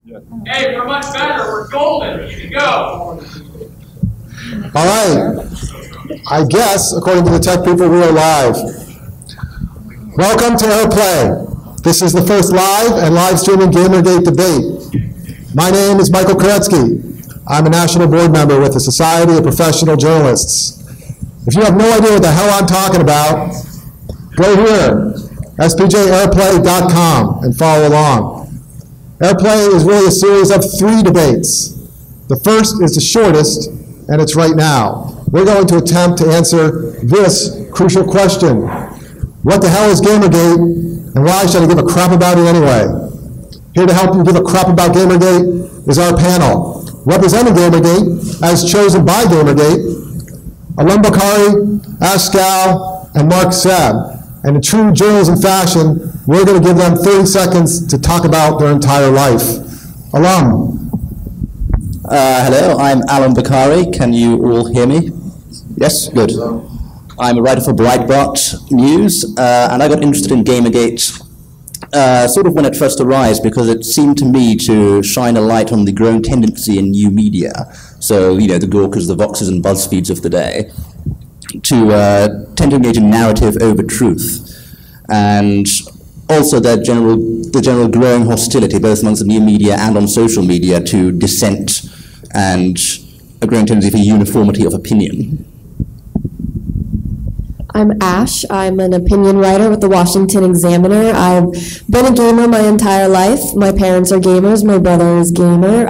Hey, we're much better. We're golden. You can go. All right. I guess, according to the tech people, we are live. Welcome to Airplay. This is the first live and live streaming Gamergate debate. My name is Michael Koretsky. I'm a national board member with the Society of Professional Journalists. If you have no idea what the hell I'm talking about, go here, SPJAirplay.com, and follow along. Airplay is really a series of 3 debates. The first is the shortest, and it's right now. We're going to attempt to answer this crucial question. What the hell is Gamergate, and why should I give a crap about it anyway? Here to help you give a crap about Gamergate is our panel. Representing Gamergate, as chosen by Gamergate, Alum Bakari, Ashgal, and Mark Seb. And in true journalism fashion, we're going to give them 30 seconds to talk about their entire life. Alum. Hello, I'm Alum Bakari. Can you all hear me? Yes? Good. I'm a writer for Breitbart News, and I got interested in Gamergate sort of when it first arose, because it seemed to me to shine a light on the growing tendency in new media, so, you know, the Gawkers, the Voxes, and BuzzFeeds of the day, to tend to engage in narrative over truth, and also the general growing hostility, both amongst the new media and on social media, to dissent and a growing tendency for uniformity of opinion. I'm Ash. I'm an opinion writer with the Washington Examiner. I've been a gamer my entire life. My parents are gamers. My brother is gamer.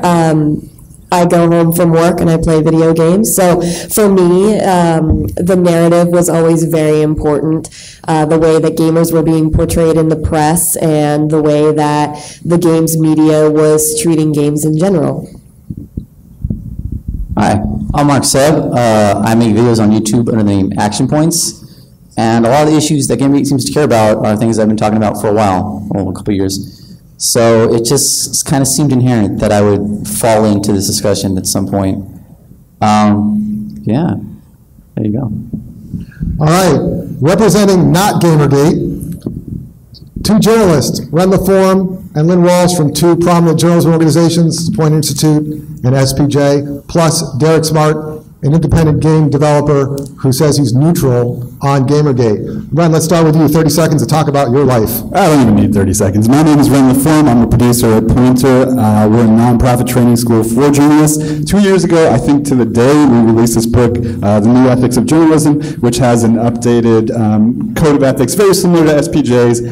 I go home from work and I play video games. So for me, the narrative was always very important. The way that gamers were being portrayed in the press and the way that the games media was treating games in general. Hi, I'm Mark Seb. I make videos on YouTube under the name Action Points. And a lot of the issues that Gamergate seems to care about are things I've been talking about for a while, a couple of years. So it just kind of seemed inherent that I would fall into this discussion at some point. Yeah, there you go. All right, representing not Gamergate, 2 journalists, Ren LaForme and Lynn Walsh from 2 prominent journalism organizations, Point Institute and SPJ, plus Derek Smart, an independent game developer who says he's neutral on Gamergate. Ren, let's start with you. 30 seconds to talk about your life. I don't even need 30 seconds. My name is Ren LaForme. I'm a producer at Pointer. We're a nonprofit training school for journalists. 2 years ago, I think to the day, we released this book, The New Ethics of Journalism, which has an updated code of ethics, very similar to SPJ's.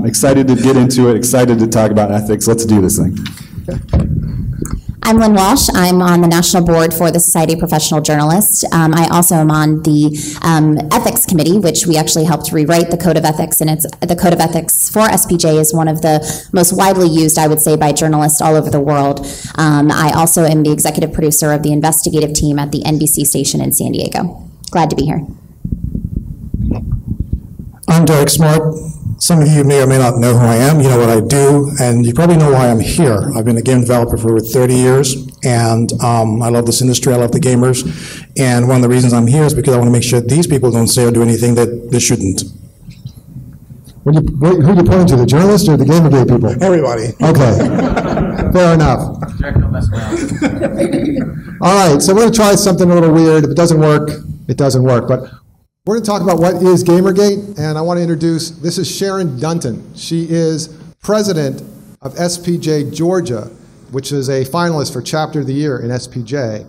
Excited to get into it, excited to talk about ethics. Let's do this thing. I'm Lynn Walsh. I'm on the national board for the Society of Professional Journalists. I also am on the ethics committee, which we actually helped rewrite the code of ethics, and the code of ethics for SPJ is one of the most widely used, I would say, by journalists all over the world. I also am the executive producer of the investigative team at the NBC station in San Diego. Glad to be here. I'm Derek Smart. Some of you may or may not know who I am. You know what I do, and you probably know why I'm here. I've been a game developer for over 30 years, and I love this industry. I love the gamers, and one of the reasons I'm here is because I want to make sure these people don't say or do anything that they shouldn't. Who are you pointing to, the journalists or the Gamergate people? Everybody. Okay, fair enough. All right, so we're going to try something a little weird. If it doesn't work, it doesn't work. But we're going to talk about what is Gamergate, and I want to introduce, this is Sharon Dunton. She is president of SPJ Georgia, which is a finalist for Chapter of the Year in SPJ.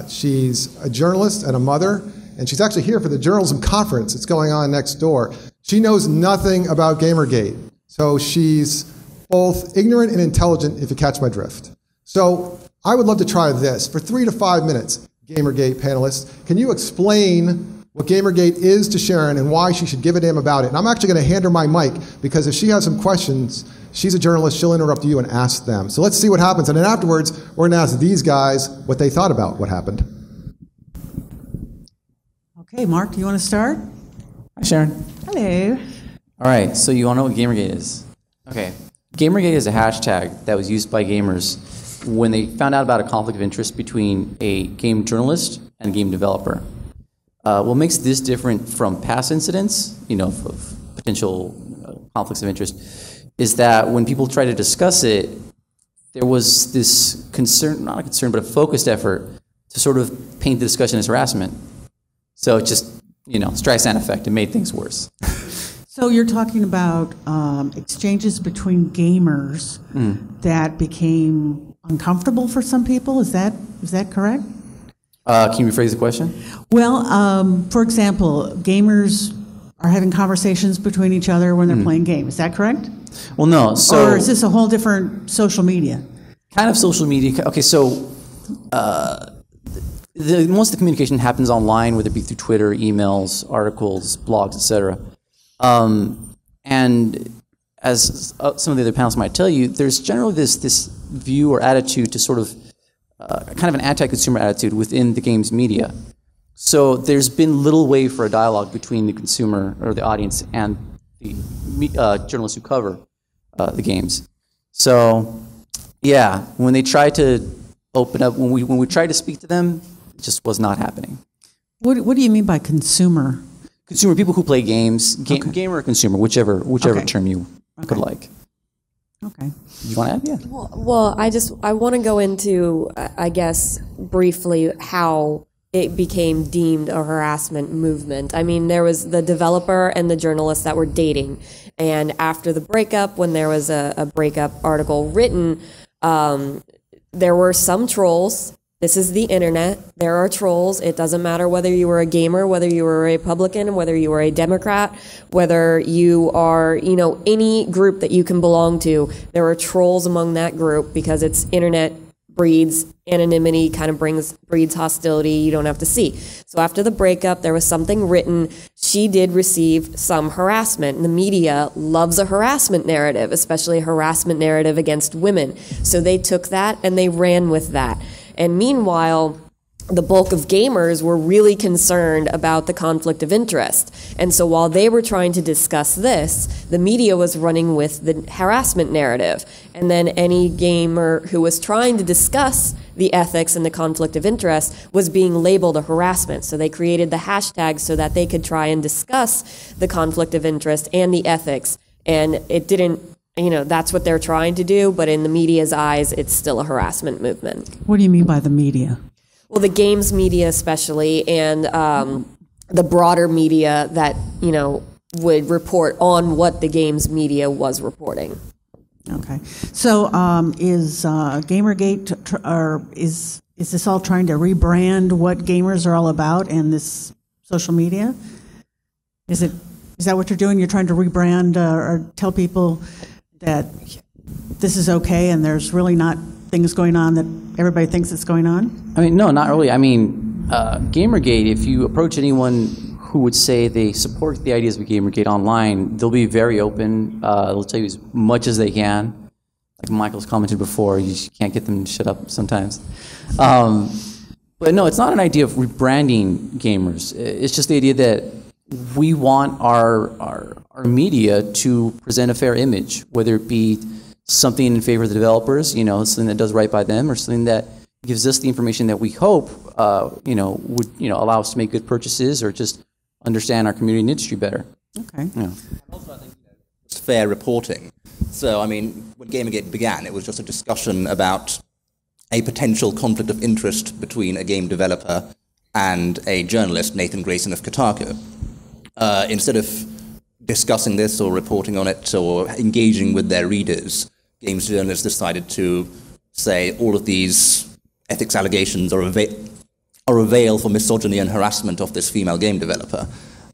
She's a journalist and a mother, and she's actually here for the journalism conference. It's going on next door. She knows nothing about Gamergate, so she's both ignorant and intelligent, if you catch my drift. So I would love to try this. For 3 to 5 minutes, Gamergate panelists, can you explain what Gamergate is to Sharon and why she should give a damn about it? And I'm actually going to hand her my mic, because if she has some questions, she's a journalist, she'll interrupt you and ask them. So let's see what happens. And then afterwards, we're going to ask these guys what they thought about what happened. Okay, Mark, do you want to start? Hi, Sharon. Hello. All right, so you all know what Gamergate is. Okay, Gamergate is a hashtag that was used by gamers when they found out about a conflict of interest between a game journalist and a game developer. What makes this different from past incidents, you know, of potential conflicts of interest, is that when people try to discuss it, there was this concern, not a concern, but a focused effort to sort of paint the discussion as harassment. So it just, Streisand effect, it made things worse. So you're talking about exchanges between gamers that became uncomfortable for some people. Is that correct? Can you rephrase the question? Well, for example, gamers are having conversations between each other when they're playing games. Is that correct? Well, no. So, or is this a whole different social media? Kind of social media. Okay, so most of the communication happens online, whether it be through Twitter, emails, articles, blogs, etc. And as some of the other panelists might tell you, there's generally this view or attitude to sort of kind of an anti-consumer attitude within the games media. So there's been little way for a dialogue between the consumer or the audience and the journalists who cover the games. So yeah, when they tried to open up, when we tried to speak to them, it just was not happening. What do you mean by consumer? Consumer, people who play games, gamer or consumer, whichever term you would like. Okay. You want to add? Yeah. Well, I want to go into, I guess, briefly how it became deemed a harassment movement. I mean, there was the developer and the journalist that were dating. And after the breakup, when there was a breakup article written, there were some trolls. This is the internet. There are trolls. It doesn't matter whether you were a gamer, whether you were a Republican, whether you were a Democrat, whether you are, any group that you can belong to. There are trolls among that group because it's internet breeds anonymity, kind of breeds hostility you don't have to see. So after the breakup, there was something written. She did receive some harassment. And the media loves a harassment narrative, especially a harassment narrative against women. So they took that and they ran with that. And meanwhile, the bulk of gamers were really concerned about the conflict of interest. And so while they were trying to discuss this, the media was running with the harassment narrative. And then any gamer who was trying to discuss the ethics and the conflict of interest was being labeled a harassment. So they created the hashtag so that they could try and discuss the conflict of interest and the ethics. And it didn't, that's what they're trying to do, but in the media's eyes, it's still a harassment movement. What do you mean by the media? Well, the games media especially, and the broader media that, would report on what the games media was reporting. Okay. So is Gamergate, or is this all trying to rebrand what gamers are all about and this social media? Is that what you're doing? You're trying to rebrand or tell people that this is okay and there's really not things going on that everybody thinks is going on? I mean, no, not really. I mean, Gamergate, if you approach anyone who would say they support the ideas of Gamergate online, they'll be very open. They'll tell you as much as they can. Like Michael's commented before, you can't get them to shut up sometimes. But no, it's not an idea of rebranding gamers. It's just the idea that we want our media to present a fair image, whether it be something in favor of the developers, something that does right by them, or something that gives us the information that we hope, would, allow us to make good purchases or just understand our community and industry better. Okay. Yeah. Also, I think it's fair reporting. So, I mean, when Gamergate began, it was just a discussion about a potential conflict of interest between a game developer and a journalist, Nathan Grayson of Kotaku. Instead of discussing this or reporting on it or engaging with their readers, games journalists decided to say all of these ethics allegations are a veil for misogyny and harassment of this female game developer.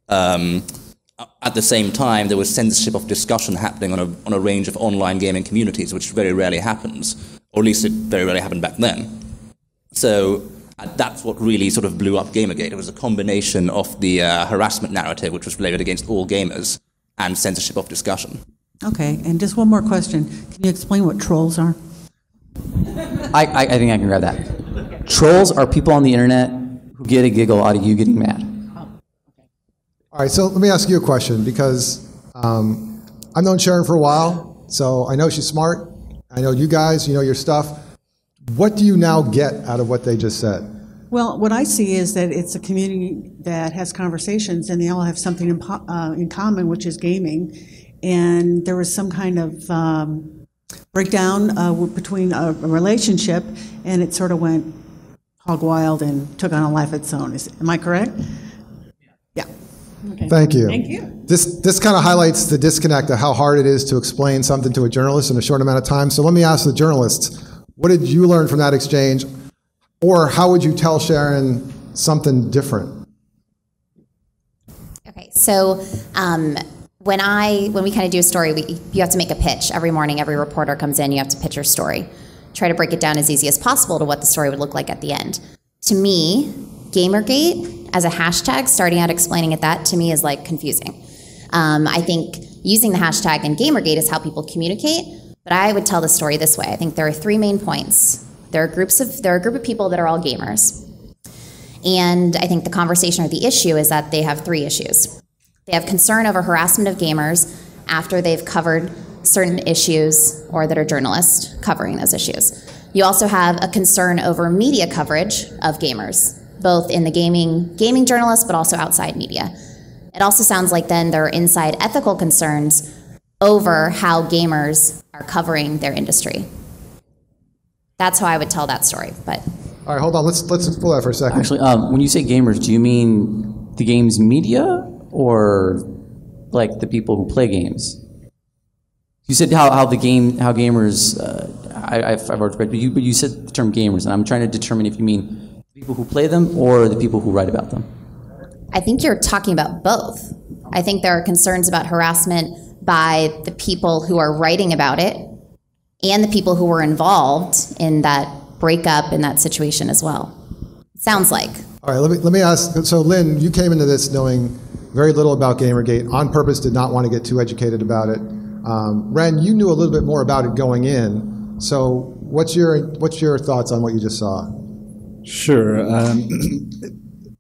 At the same time, there was censorship of discussion happening on a range of online gaming communities, which very rarely happens, or at least it very rarely happened back then. So that's what really sort of blew up Gamergate. It was a combination of the harassment narrative, which was related against all gamers, and censorship of discussion. Okay, and just one more question. Can you explain what trolls are? I think I can grab that. Trolls are people on the internet who get a giggle out of you getting mad. All right, so let me ask you a question, because I've known Sharon for a while, so I know she's smart. I know you guys, you know your stuff. What do you now get out of what they just said? Well, what I see is that it's a community that has conversations, and they all have something in common, which is gaming. And there was some kind of breakdown between a relationship, and it sort of went hog wild and took on a life of its own. Am I correct? Yeah. Okay. Thank you. Thank you. This kind of highlights the disconnect of how hard it is to explain something to a journalist in a short amount of time. So let me ask the journalists, what did you learn from that exchange? Or how would you tell Sharon something different? Okay, so when we kind of do a story, you have to make a pitch. Every morning, every reporter comes in, you have to pitch your story. Try to break it down as easy as possible to what the story would look like at the end. To me, Gamergate, as a hashtag, starting out explaining it, that to me is like confusing. I think using the hashtag and Gamergate is how people communicate, but I would tell the story this way. I think there are three main points. There are a group of people that are all gamers. And I think the conversation or the issue is that they have three issues. They have concern over harassment of gamers after they've covered certain issues or that are journalists covering those issues. You also have a concern over media coverage of gamers, both in the gaming journalists, but also outside media. It also sounds like then there are inside ethical concerns over how gamers are covering their industry. That's how I would tell that story, but. All right, hold on, let's pull that for a second. Actually, when you say gamers, do you mean the game's media or like the people who play games? You said how gamers, I've already read, but you said the term gamers, and I'm trying to determine if you mean the people who play them or the people who write about them. I think you're talking about both. I think there are concerns about harassment by the people who are writing about it and the people who were involved in that breakup in that situation as well. Sounds like. All right, let me ask, so Lynn, you came into this knowing very little about Gamergate, on purpose did not want to get too educated about it. Ren, you knew a little bit more about it going in, so what's your thoughts on what you just saw? Sure.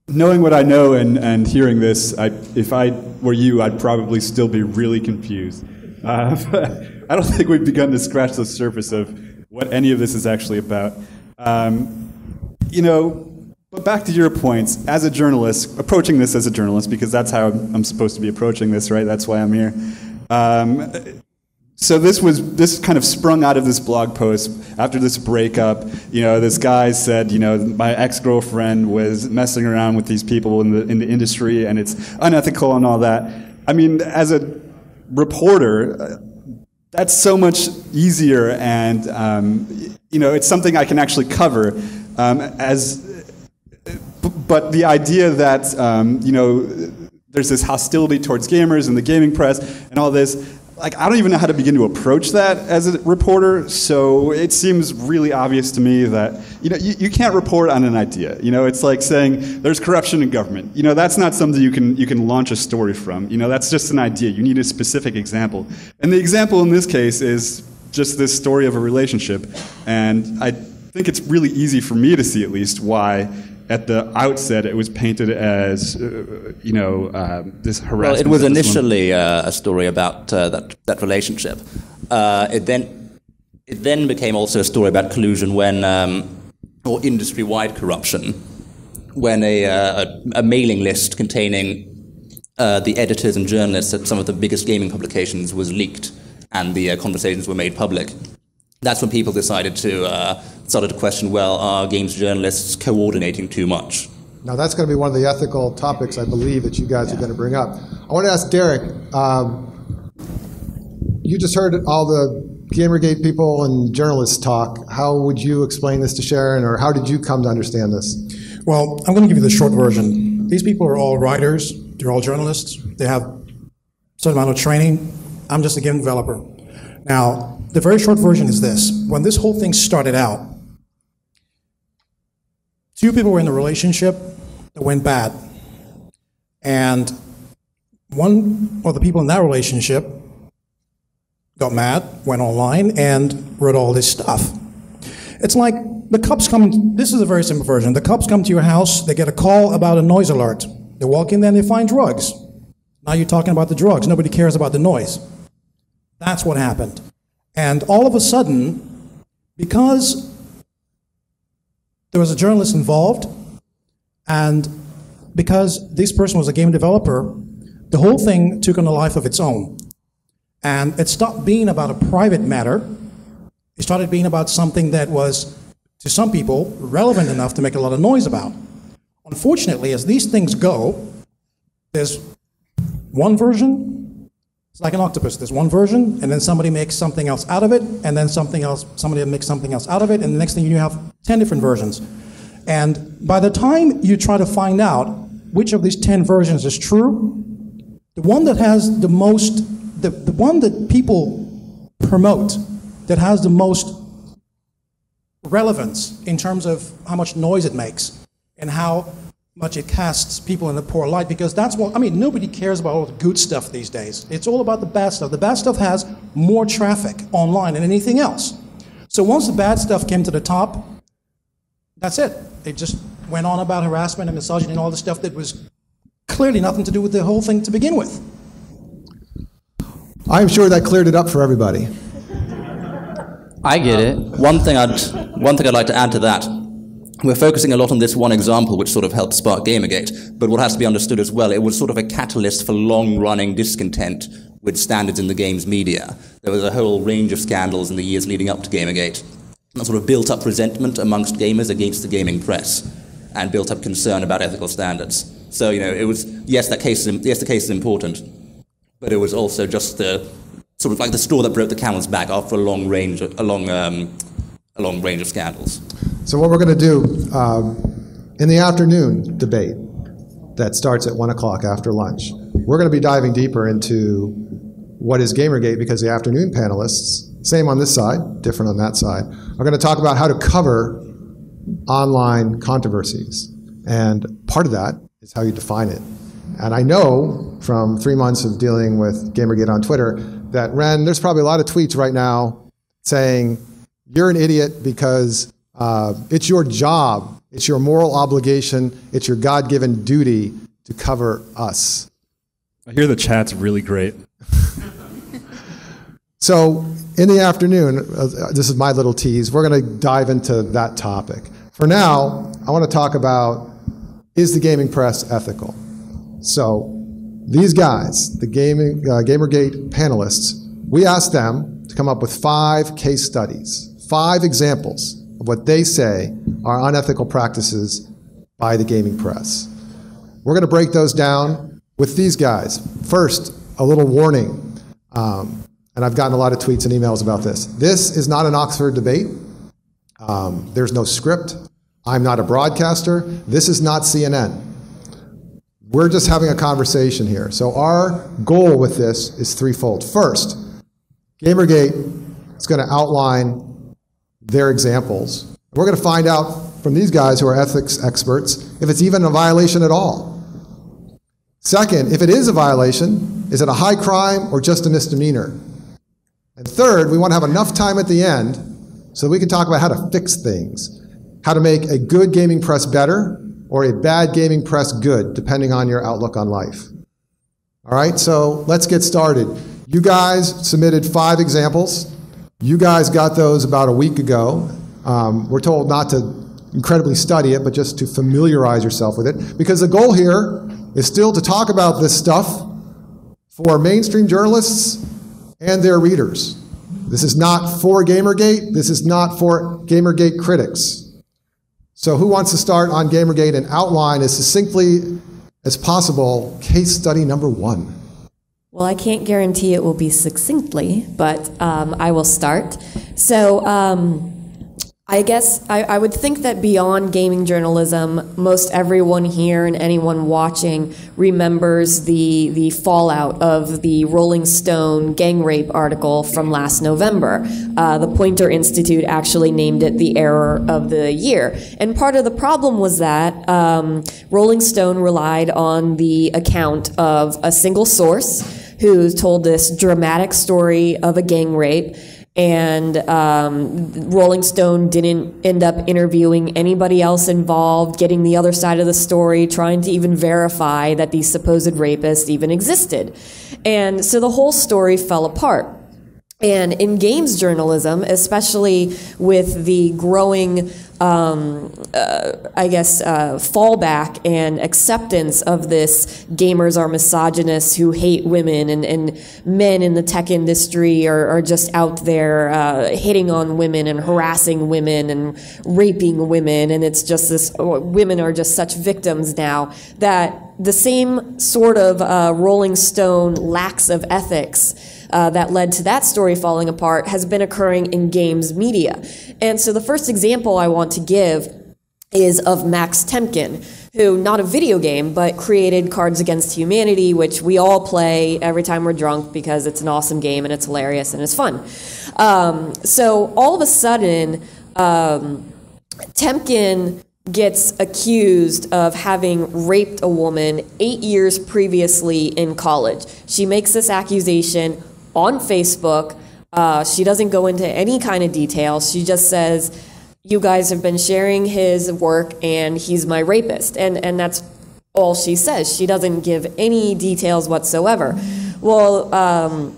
Knowing what I know and hearing this, if I were you, I'd probably still be really confused. I don't think we've begun to scratch the surface of what any of this is actually about. But back to your points, as a journalist, approaching this as a journalist, because that's how I'm supposed to be approaching this, right? That's why I'm here. So this kind of sprung out of this blog post after this breakup. This guy said, my ex-girlfriend was messing around with these people in the industry, and it's unethical and all that. I mean, as a reporter, that's so much easier, and it's something I can actually cover. But the idea that there's this hostility towards gamers and the gaming press and all this, I don't even know how to begin to approach that as a reporter. So it seems really obvious to me that you can't report on an idea. It's like saying there's corruption in government. That's not something you can launch a story from. That's just an idea. You need a specific example. And the example in this case is just this story of a relationship. And I think it's really easy for me to see at least why at the outset it was painted as this harassment. Well, it was initially a story about that relationship. It then became also a story about collusion or industry-wide corruption, when a mailing list containing the editors and journalists at some of the biggest gaming publications was leaked, and the conversations were made public. That's when people decided to started to question, well, are games journalists coordinating too much? Now that's going to be one of the ethical topics I believe that you guys are going to bring up. I want to ask Derek, you just heard all the Gamergate people and journalists talk. How would you explain this to Sharon, or how did you come to understand this? Well, I'm going to give you the short version. These people are all writers, they're all journalists, they have a certain amount of training. I'm just a game developer. Now, the very short version is this. When this whole thing started out, two people were in a relationship that went bad. And one of the people in that relationship got mad, went online, and wrote all this stuff. It's like the cops come, this is a very simple version. The cops come to your house, they get a call about a noise alert. They walk in there and they find drugs. Now you're talking about the drugs. Nobody cares about the noise. That's what happened. And all of a sudden, because there was a journalist involved, and because this person was a game developer, the whole thing took on a life of its own. And it stopped being about a private matter, It started being about something that was, to some people, relevant enough to make a lot of noise about. Unfortunately, as these things go, there's one version. It's like an octopus. There's one version, and then somebody makes something else out of it, and then somebody makes something else out of it, and the next thing you have 10 different versions. And by the time you try to find out which of these 10 versions is true, the one that has the most, the one that people promote, that has the most relevance in terms of how much noise it makes and how much it casts people in a poor light, because that's what, I mean, nobody cares about all the good stuff these days. It's all about the bad stuff. The bad stuff has more traffic online than anything else. So once the bad stuff came to the top, that's it. It just went on about harassment and misogyny and all the stuff that was clearly nothing to do with the whole thing to begin with. I'm sure that cleared it up for everybody. I get it. One thing I'd like to add to that. We're focusing a lot on this one example, which sort of helped spark Gamergate, but what has to be understood as well, it was sort of a catalyst for long-running discontent with standards in the games media. There was a whole range of scandals in the years leading up to Gamergate that sort of built up resentment amongst gamers against the gaming press and built up concern about ethical standards. So, you know, it was, yes, the case is important, but it was also just the sort of like the straw that broke the camel's back after a long range of scandals. So what we're going to do in the afternoon debate that starts at 1 o'clock after lunch, we're going to be diving deeper into what is Gamergate, because the afternoon panelists, same on this side, different on that side, are going to talk about how to cover online controversies. And part of that is how you define it. And I know from 3 months of dealing with Gamergate on Twitter that, Ren, there's probably a lot of tweets right now saying, you're an idiot because it's your job, it's your moral obligation, it's your God-given duty to cover us. I hear the chat's really great. So in the afternoon, this is my little tease, we're going to dive into that topic. For now, I want to talk about, is the gaming press ethical? So these guys, the Gamergate panelists, we asked them to come up with 5 case studies, 5 examples of what they say are unethical practices by the gaming press. We're going to break those down with these guys. First, a little warning, and I've gotten a lot of tweets and emails about this. This is not an Oxford debate. There's no script. I'm not a broadcaster. This is not CNN. We're just having a conversation here. So our goal with this is threefold. First, Gamergate is going to outline their examples. We're going to find out from these guys who are ethics experts if it's even a violation at all. Second, if it is a violation, is it a high crime or just a misdemeanor? And third, we want to have enough time at the end so that we can talk about how to fix things, how to make a good gaming press better or a bad gaming press good, depending on your outlook on life. All right, so let's get started. You guys submitted 5 examples. You guys got those about a week ago. We're told not to incredibly study it, but just to familiarize yourself with it, because the goal here is still to talk about this stuff for mainstream journalists and their readers. This is not for Gamergate. This is not for Gamergate critics. So who wants to start on Gamergate and outline as succinctly as possible case study number 1? Well, I can't guarantee it will be succinctly, but I will start. So I guess I would think that beyond gaming journalism, most everyone here and anyone watching remembers the fallout of the Rolling Stone gang rape article from last November. The Poynter Institute actually named it the error of the year. And part of the problem was that Rolling Stone relied on the account of a single source who told this dramatic story of a gang rape, and Rolling Stone didn't end up interviewing anybody else involved, getting the other side of the story, trying to even verify that these supposed rapists even existed. And so the whole story fell apart. And in games journalism, especially with the growing, fallback and acceptance of this gamers are misogynists who hate women, and men in the tech industry are just out there hitting on women and harassing women and raping women, and it's just this, women are just such victims now, that the same sort of Rolling Stone lacks of ethics that led to that story falling apart has been occurring in games media. And so the first example I want to give is of Max Temkin, who, not a video game, but created Cards Against Humanity, which we all play every time we're drunk because it's an awesome game and it's hilarious and it's fun. So all of a sudden, Temkin gets accused of having raped a woman 8 years previously in college. She makes this accusation on Facebook. She doesn't go into any kind of details. She just says, you guys have been sharing his work and he's my rapist. And that's all she says. She doesn't give any details whatsoever. Well,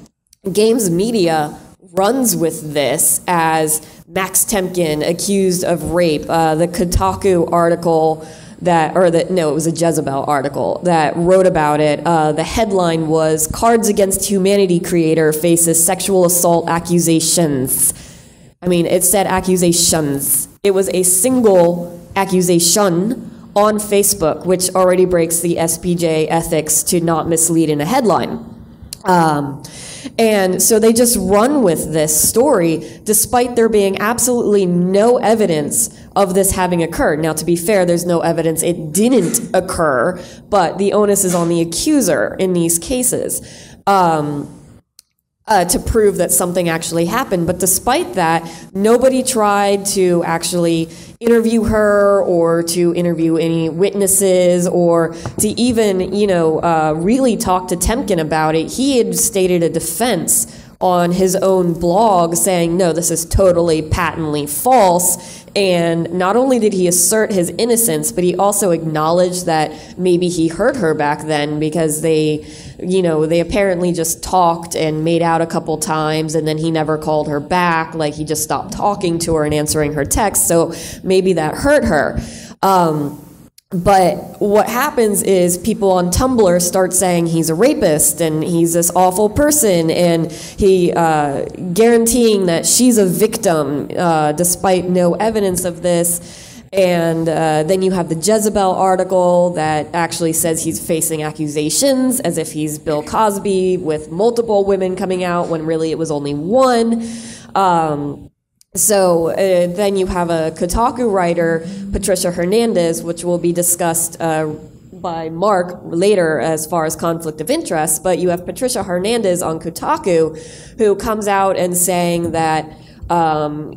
games media runs with this as Max Temkin accused of rape. The Kotaku article it was a Jezebel article that wrote about it. The headline was, Cards Against Humanity creator faces sexual assault accusations. I mean, it said accusations. It was a single accusation on Facebook, which already breaks the SPJ ethics to not mislead in a headline. And so they just run with this story despite there being absolutely no evidence of this having occurred. Now, to be fair, there's no evidence it didn't occur, but the onus is on the accuser in these cases to prove that something actually happened. But despite that, nobody tried to actually interview her or to interview any witnesses or to even, really talk to Temkin about it. He had stated a defense on his own blog saying, no, this is totally patently false. And not only did he assert his innocence, but he also acknowledged that maybe he hurt her back then because they apparently just talked and made out a couple times, and then he never called her back. Like, he just stopped talking to her and answering her texts. So maybe that hurt her. But what happens is people on Tumblr start saying he's a rapist and he's this awful person, and he guaranteeing that she's a victim despite no evidence of this. And then you have the Jezebel article that actually says he's facing accusations as if he's Bill Cosby with multiple women coming out when really it was only one. So then you have a Kotaku writer, Patricia Hernandez, which will be discussed by Mark later as far as conflict of interest, but you have Patricia Hernandez on Kotaku who comes out and saying that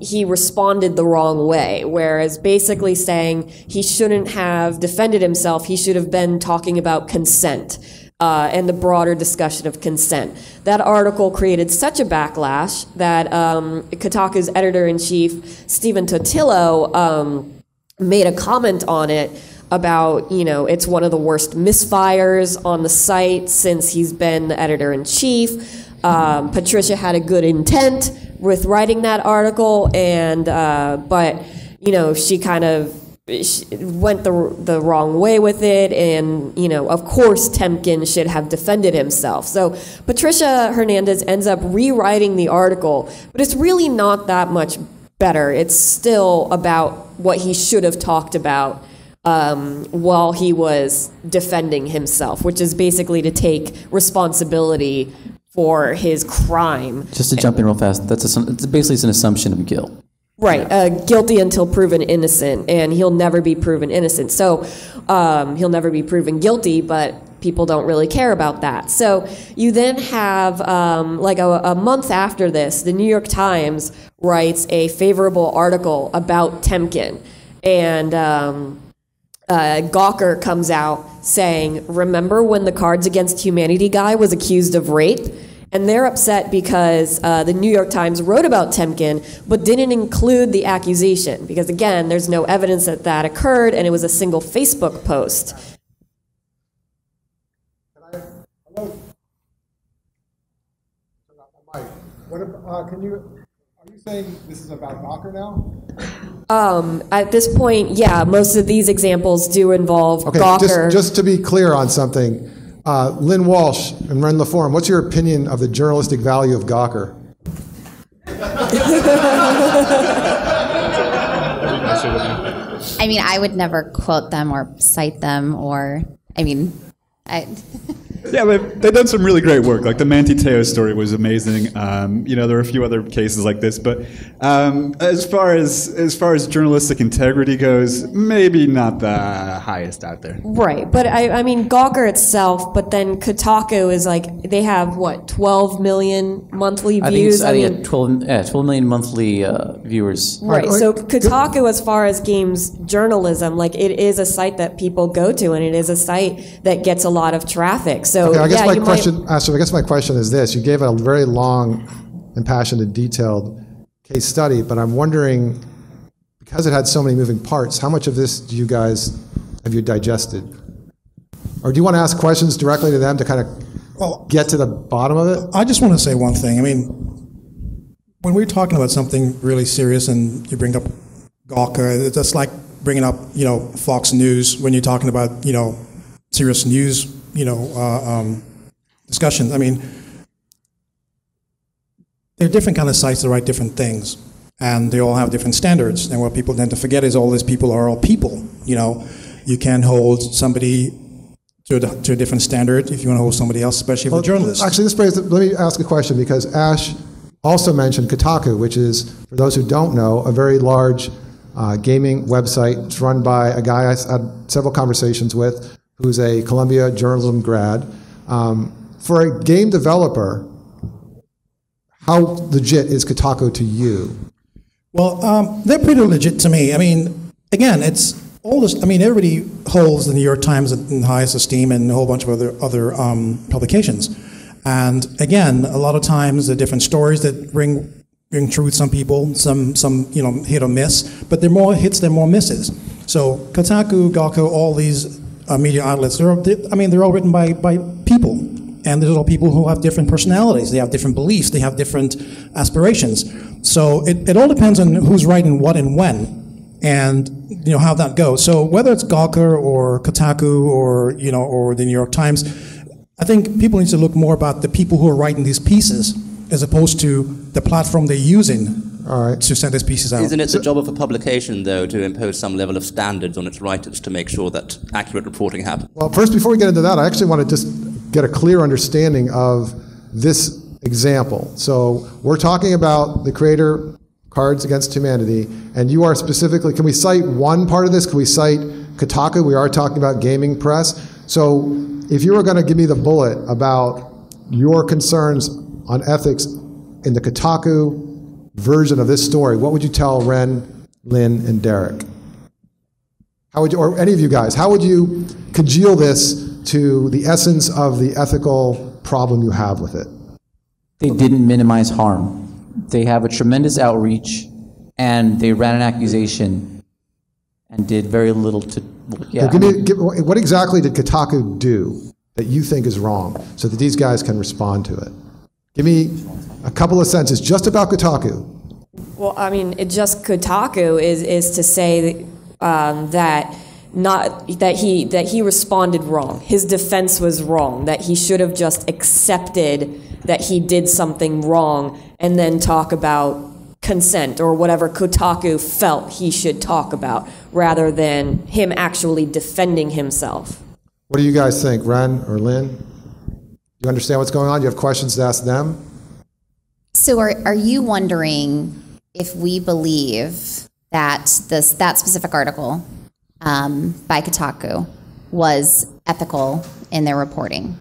he responded the wrong way, whereas basically saying he shouldn't have defended himself, he should have been talking about consent. And the broader discussion of consent. That article created such a backlash that Kotaku's editor-in-chief, Stephen Totillo, made a comment on it about, it's one of the worst misfires on the site since he's been the editor-in-chief. Patricia had a good intent with writing that article, and but she kind of went the wrong way with it, and of course Temkin should have defended himself. So Patricia Hernandez ends up rewriting the article, but it's really not that much better. It's still about what he should have talked about while he was defending himself, which is basically to take responsibility for his crime. Just to jump in real fast, it's basically an assumption of guilt. Right, guilty until proven innocent, and he'll never be proven innocent. So he'll never be proven guilty, but people don't really care about that. So you then have, a month after this, the New York Times writes a favorable article about Temkin, and Gawker comes out saying, remember when the Cards Against Humanity guy was accused of rape? And they're upset because the New York Times wrote about Temkin, but didn't include the accusation. Because again, there's no evidence that that occurred, and it was a single Facebook post. Hello? Turn off my mic. are you saying this is about Gawker now? At this point, yeah, most of these examples do involve Okay, Gawker. just to be clear on something, Lynn Walsh and Ren LaForme, what's your opinion of the journalistic value of Gawker? I mean, I would never quote them or cite them, or, Yeah, they've done some really great work. Like the Manti Te'o story was amazing. There are a few other cases like this, but as far as journalistic integrity goes, maybe not the highest out there. Right, but I mean Gawker itself, but then Kotaku is like, they have what, 12 million monthly views? I think 12 million monthly viewers. Right, so Kotaku, as far as games journalism, like it is a site that people go to, and it is a site that gets a lot of traffic. So okay, I guess yeah, my question is this: you gave a very long, impassioned, and detailed case study, but I'm wondering, because it had so many moving parts, how much of this have you digested? Or do you want to ask questions directly to them to kind of get to the bottom of it? I just want to say one thing. I mean, when we're talking about something really serious and you bring up Gawker, it's like bringing up, Fox News when you're talking about, serious news, discussions. I mean, there are different kind of sites that write different things, and they all have different standards. And what people tend to forget is all these people are all people. You can't hold somebody to a different standard if you want to hold somebody else, especially if a journalist. Actually, let me ask a question, because Ash also mentioned Kotaku, which is, for those who don't know, a very large gaming website. It's run by a guy I had several conversations with, who's a Columbia journalism grad. For a game developer, how legit is Kotaku to you? Well, they're pretty legit to me. I mean, again, it's all this. I mean, everybody holds the New York Times in highest esteem and a whole bunch of other publications. And again, a lot of times there are different stories that ring true with some people, some hit or miss, but there are more hits than more misses. So Kotaku, Gawker, all these media outlets, they're all written by people. And there's all people who have different personalities, they have different beliefs, they have different aspirations. So it all depends on who's writing what and when, and how that goes. So whether it's Gawker or Kotaku or the New York Times, I think people need to look more about the people who are writing these pieces as opposed to the platform they're using to send these pieces out. Isn't it the job of a publication, though, to impose some level of standards on its writers to make sure that accurate reporting happens? Well, first, before we get into that, I actually want to just get a clear understanding of this example. So we're talking about the creator Cards Against Humanity, and you are specifically, can we cite one part of this? Can we cite Kotaku? We are talking about gaming press. So if you were going to give me the bullet about your concerns on ethics in the Kotaku version of this story, what would you tell Ren, Lynn, and Derek? How would you, or any of you guys, how would you congeal this to the essence of the ethical problem you have with it? They didn't minimize harm. They have a tremendous outreach, and they ran an accusation and did very little to... Yeah, what exactly did Kotaku do that you think is wrong so that these guys can respond to it? Give me a couple of sentences just about Kotaku. Well, I mean, Kotaku is to say that he responded wrong. His defense was wrong, that he should have just accepted that he did something wrong and then talk about consent or whatever Kotaku felt he should talk about, rather than him actually defending himself. What do you guys think, Ren or Lynn? You understand what's going on? You have questions to ask them? So are you wondering if we believe that that specific article by Kotaku was ethical in their reporting?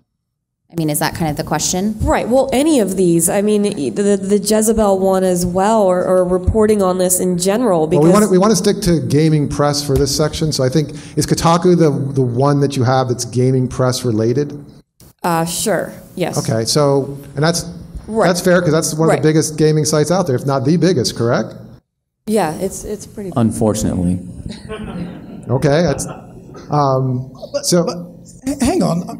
I mean, is that kind of the question? Right. Well, any of these. I mean, the Jezebel one as well, or reporting on this in general. Because well, we want to stick to gaming press for this section. So I think, is Kotaku the one that you have that's gaming press related? Sure. Yes. Okay. So, and that's fair, because that's one of the biggest gaming sites out there, if not the biggest. Correct? Yeah. It's pretty. Unfortunately. Okay. That's But hang on.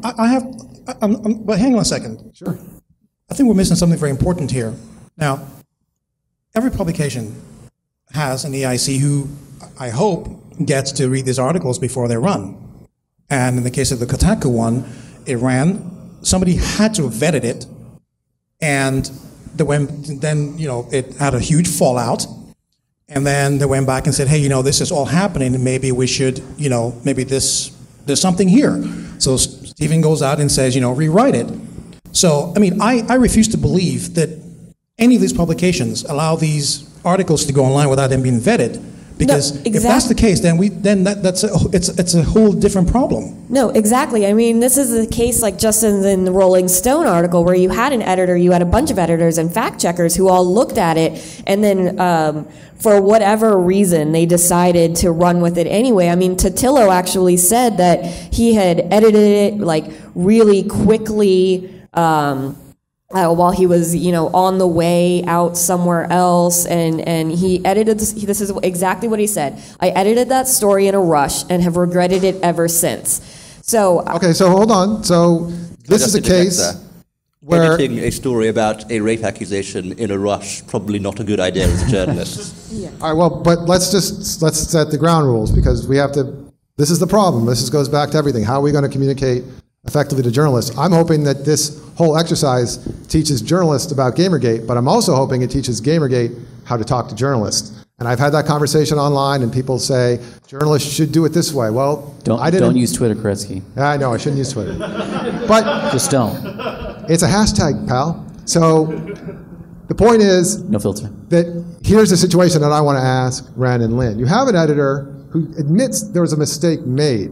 But hang on a second. Sure. I think we're missing something very important here. Now, every publication has an EIC who, I hope, gets to read these articles before they run. And in the case of the Kotaku one, it ran, somebody had to have vetted it, and then it had a huge fallout, and then they went back and said, hey, this is all happening, and maybe we should, maybe there's something here. So Stephen goes out and says, rewrite it. So, I mean, I refuse to believe that any of these publications allow these articles to go online without them being vetted. Because No, exactly. if that's the case, then it's a whole different problem. No, exactly. I mean, this is the case like just in the Rolling Stone article where you had an editor, you had a bunch of editors and fact checkers who all looked at it, and then for whatever reason, they decided to run with it anyway. I mean, Totillo actually said that he had edited it like really quickly while he was, on the way out somewhere else, and he edited this is exactly what he said. I edited that story in a rush and have regretted it ever since. So Okay, so hold on. So this is a case where editing a story about a rape accusation in a rush, probably not a good idea as a journalist. All right, well, but let's set the ground rules, because we have to, this is the problem. This goes back to everything. How are we going to communicate effectively to journalists? I'm hoping that this whole exercise teaches journalists about Gamergate, but I'm also hoping it teaches Gamergate how to talk to journalists. And I've had that conversation online, and people say, journalists should do it this way. Well, Don't use Twitter, Koretsky. I know, I shouldn't use Twitter. But Just don't. it's a hashtag, pal. So the point is No filter. that here's a situation that I want to ask Ren and Lynn. You have an editor who admits there was a mistake made.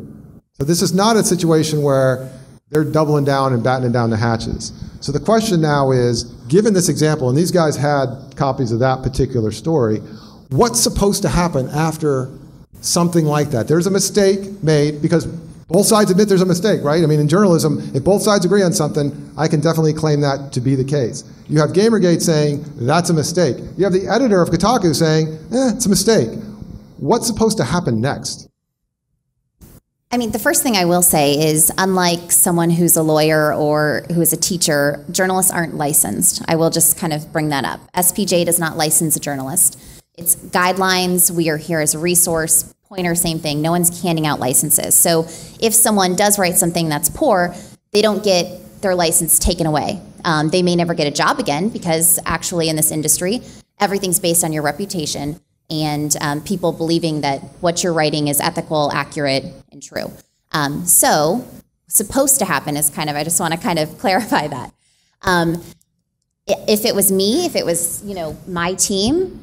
So this is not a situation where they're doubling down and battening down the hatches. So the question now is, given this example, and these guys had copies of that particular story, what's supposed to happen after something like that? There's a mistake made, because both sides admit there's a mistake, right? I mean, in journalism, if both sides agree on something, I can definitely claim that to be the case. You have Gamergate saying, that's a mistake. You have the editor of Kotaku saying, it's a mistake. What's supposed to happen next? I mean, the first thing I will say is, unlike someone who's a lawyer or who is a teacher, journalists aren't licensed. I will just kind of bring that up. SPJ does not license a journalist. It's guidelines. We are here as a resource. Pointer, same thing. No one's handing out licenses. So if someone does write something that's poor, they don't get their license taken away. They may never get a job again, because actually in this industry, everything's based on your reputation and people believing that what you're writing is ethical, accurate, and true. So supposed to happen is kind of, I just want to kind of clarify that. If it was me, if it was, my team,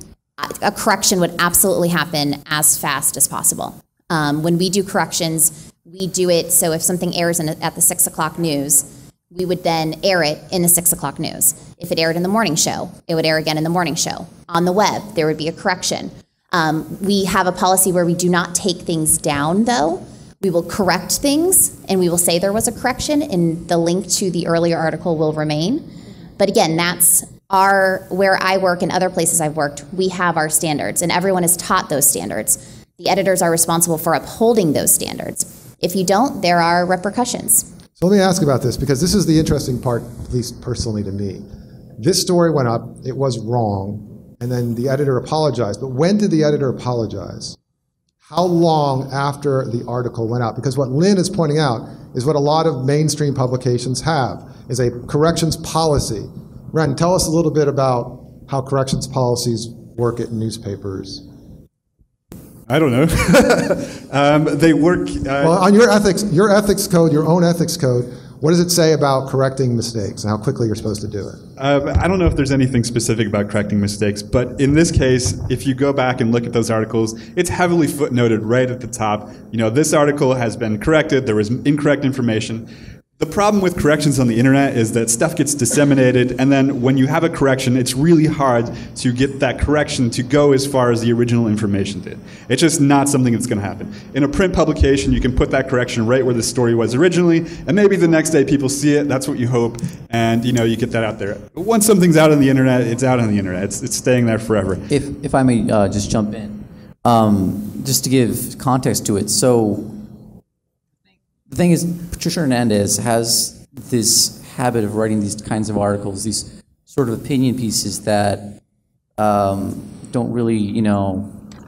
a correction would absolutely happen as fast as possible. When we do corrections, we do it so if something airs at the 6 o'clock news, we would then air it in the 6 o'clock news. If it aired in the morning show, it would air again in the morning show. On the web, there would be a correction. We have a policy where we do not take things down, though. We will correct things, and we will say there was a correction, and the link to the earlier article will remain. But again, that's where I work and other places I've worked, we have our standards, and everyone is taught those standards. The editors are responsible for upholding those standards. If you don't, there are repercussions. So let me ask about this, because this is the interesting part, at least personally to me. This story went up, it was wrong, and then the editor apologized. But when did the editor apologize? How long after the article went out? Because what Lynn is pointing out is what a lot of mainstream publications have, is a corrections policy. Ren, tell us a little bit about how corrections policies work at newspapers. I don't know. They work. Well, on your ethics code, your own ethics code, what does it say about correcting mistakes and how quickly you're supposed to do it? I don't know if there's anything specific about correcting mistakes, but in this case, if you go back and look at those articles, it's heavily footnoted right at the top. This article has been corrected, there was incorrect information. The problem with corrections on the internet is that stuff gets disseminated, and then when you have a correction, it's really hard to get that correction to go as far as the original information did. It's just not something that's going to happen. In a print publication, you can put that correction right where the story was originally, and maybe the next day people see it, that's what you hope, and you get that out there. But once something's out on the internet, it's out on the internet. It's staying there forever. If I may just jump in, just to give context to it. So the thing is, Patricia Hernandez has this habit of writing these kinds of articles, these sort of opinion pieces that don't really,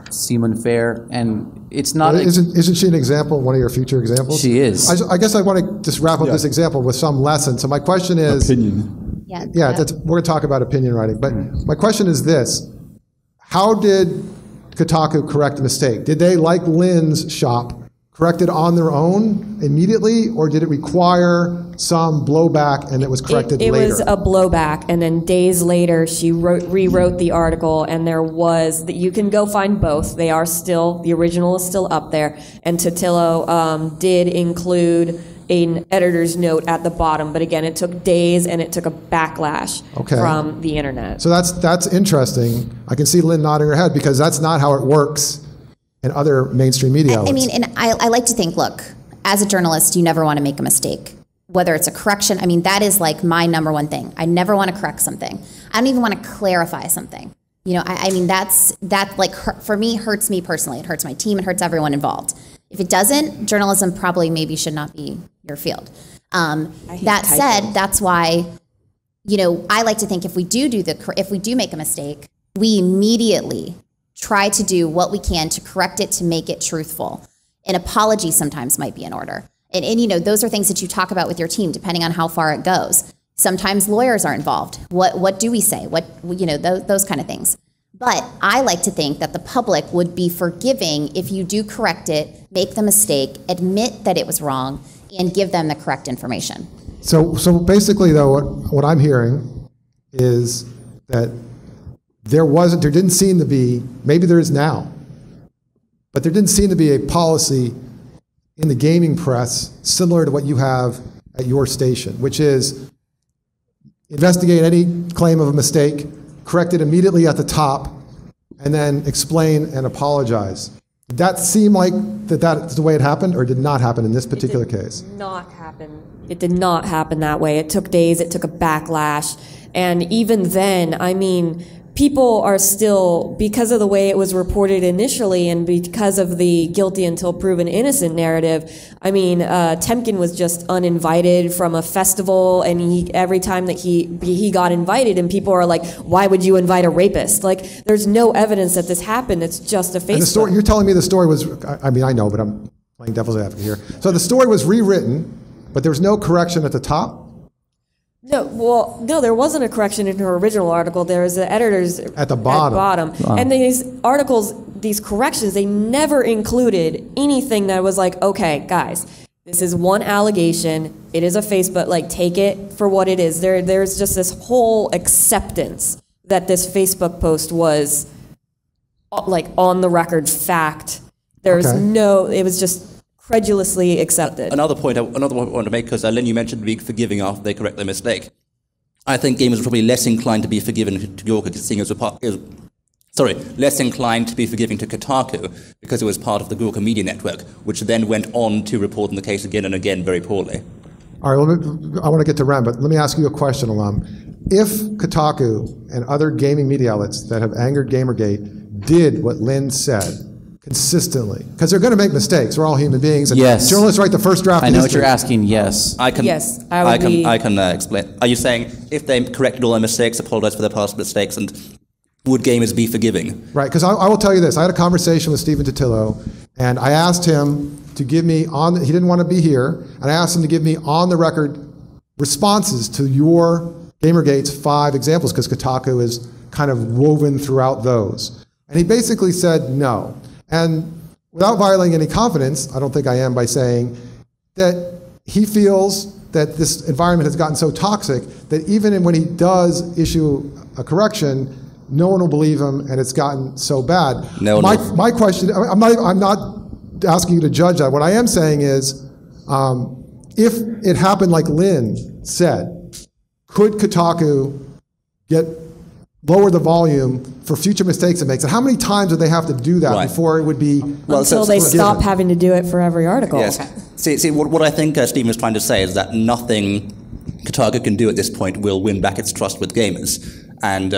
seem unfair, and it's not. Isn't she an example, one of your future examples? She is. I guess I want to just wrap up this example with some lesson. So my question is, Opinion. we're going to talk about opinion writing, but my question is this: how did Kotaku correct a mistake? Did they, like Lynn's shop, correct it on their own immediately, or did it require some blowback and it was corrected later? It was a blowback, and then days later she rewrote the article, and you can go find both. They are still, the original is still up there, and Totillo did include an editor's note at the bottom, but again, it took days and it took a backlash from the internet. So that's interesting. I can see Lynn nodding her head, because that's not how it works in other mainstream media outlets. I mean, and I like to think, look, as a journalist, you never want to make a mistake. Whether it's a correction, I mean, that is like my number one thing. I never want to correct something. I don't even want to clarify something. I mean, that like for me, hurts me personally. It hurts my team. It hurts everyone involved. If it doesn't, journalism probably maybe should not be your field. That said, that's why, I like to think if we do make a mistake, we immediately try to do what we can to correct it, to make it truthful. An apology sometimes might be in order. And those are things that you talk about with your team, depending on how far it goes. Sometimes lawyers are involved. What do we say? Those kind of things. But I like to think that the public would be forgiving if you do correct it, make the mistake, admit that it was wrong, and give them the correct information. So basically, though, what I'm hearing is that there didn't seem to be, maybe there is now, but there didn't seem to be a policy in the gaming press similar to what you have at your station, which is investigate any claim of a mistake, correct it immediately at the top, and then explain and apologize. Did that seem like that's the way it happened, or did not happen in this particular case? It did not happen that way. It took days, it took a backlash, and even then, I mean, people are still, because of the way it was reported initially and because of the guilty until proven innocent narrative, I mean, Temkin was just uninvited from a festival, and every time that he got invited, and people are like, why would you invite a rapist? Like, there's no evidence that this happened. It's just a Facebook. And the story, you're telling me the story was, I mean, I know, but I'm playing devil's advocate here. So the story was rewritten, but there was no correction at the top? No, there wasn't a correction in her original article. There was the editors at the bottom. And these articles, these corrections, they never included anything that was like, okay, guys, this is one allegation. It is a Facebook, like, take it for what it is. There's just this whole acceptance that this Facebook post was like on the record fact. There's it was just credulously accepted. Another point I want to make, because Lynn, you mentioned being forgiving after they correct their mistake. I think gamers are probably less inclined to be forgiven to Gawker, seeing as less inclined to be forgiving to Kotaku because it was part of the Gawker media network, which then went on to report on the case again and again very poorly. All right, I want to get to Ren, but let me ask you a question, Alam. If Kotaku and other gaming media outlets that have angered Gamergate did what Lynn said consistently, because they're going to make mistakes. We're all human beings. And yes. Journalists write the first draft. I know what you're asking. Yes. I can explain. Are you saying if they corrected all their mistakes, apologized for their past mistakes, and would gamers be forgiving? Right, because I will tell you this. I had a conversation with Stephen Totillo, and I asked him to give me he didn't want to be here, and I asked him to give me on the record responses to your Gamergate's 5 examples, because Kotaku is kind of woven throughout those. And he basically said no. And without violating any confidence, I don't think I am, by saying that he feels that this environment has gotten so toxic that even when he does issue a correction, no one will believe him, and it's gotten so bad. My question, I'm not asking you to judge that. What I am saying is, if it happened like Lynn said, could Kotaku lower the volume for future mistakes it makes? And how many times do they have to do that before it would be until they stop having to do it for every article? Yes. See, what I think Stephen was trying to say is that nothing Kotaku can do at this point will win back its trust with gamers. And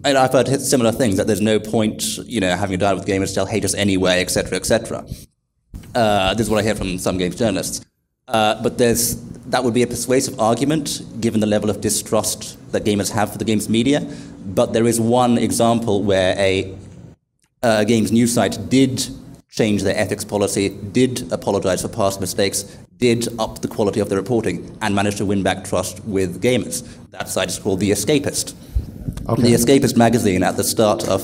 I've heard similar things, that there's no point, having a dialogue with gamers, they'll hate us anyway, etc., etc. This is what I hear from some games journalists. But there's that would be a persuasive argument, given the level of distrust that gamers have for the games media. But there is one example where a games news site did change their ethics policy, did apologize for past mistakes, did up the quality of the reporting, and managed to win back trust with gamers. That site is called The Escapist. Okay. The Escapist magazine at the start of...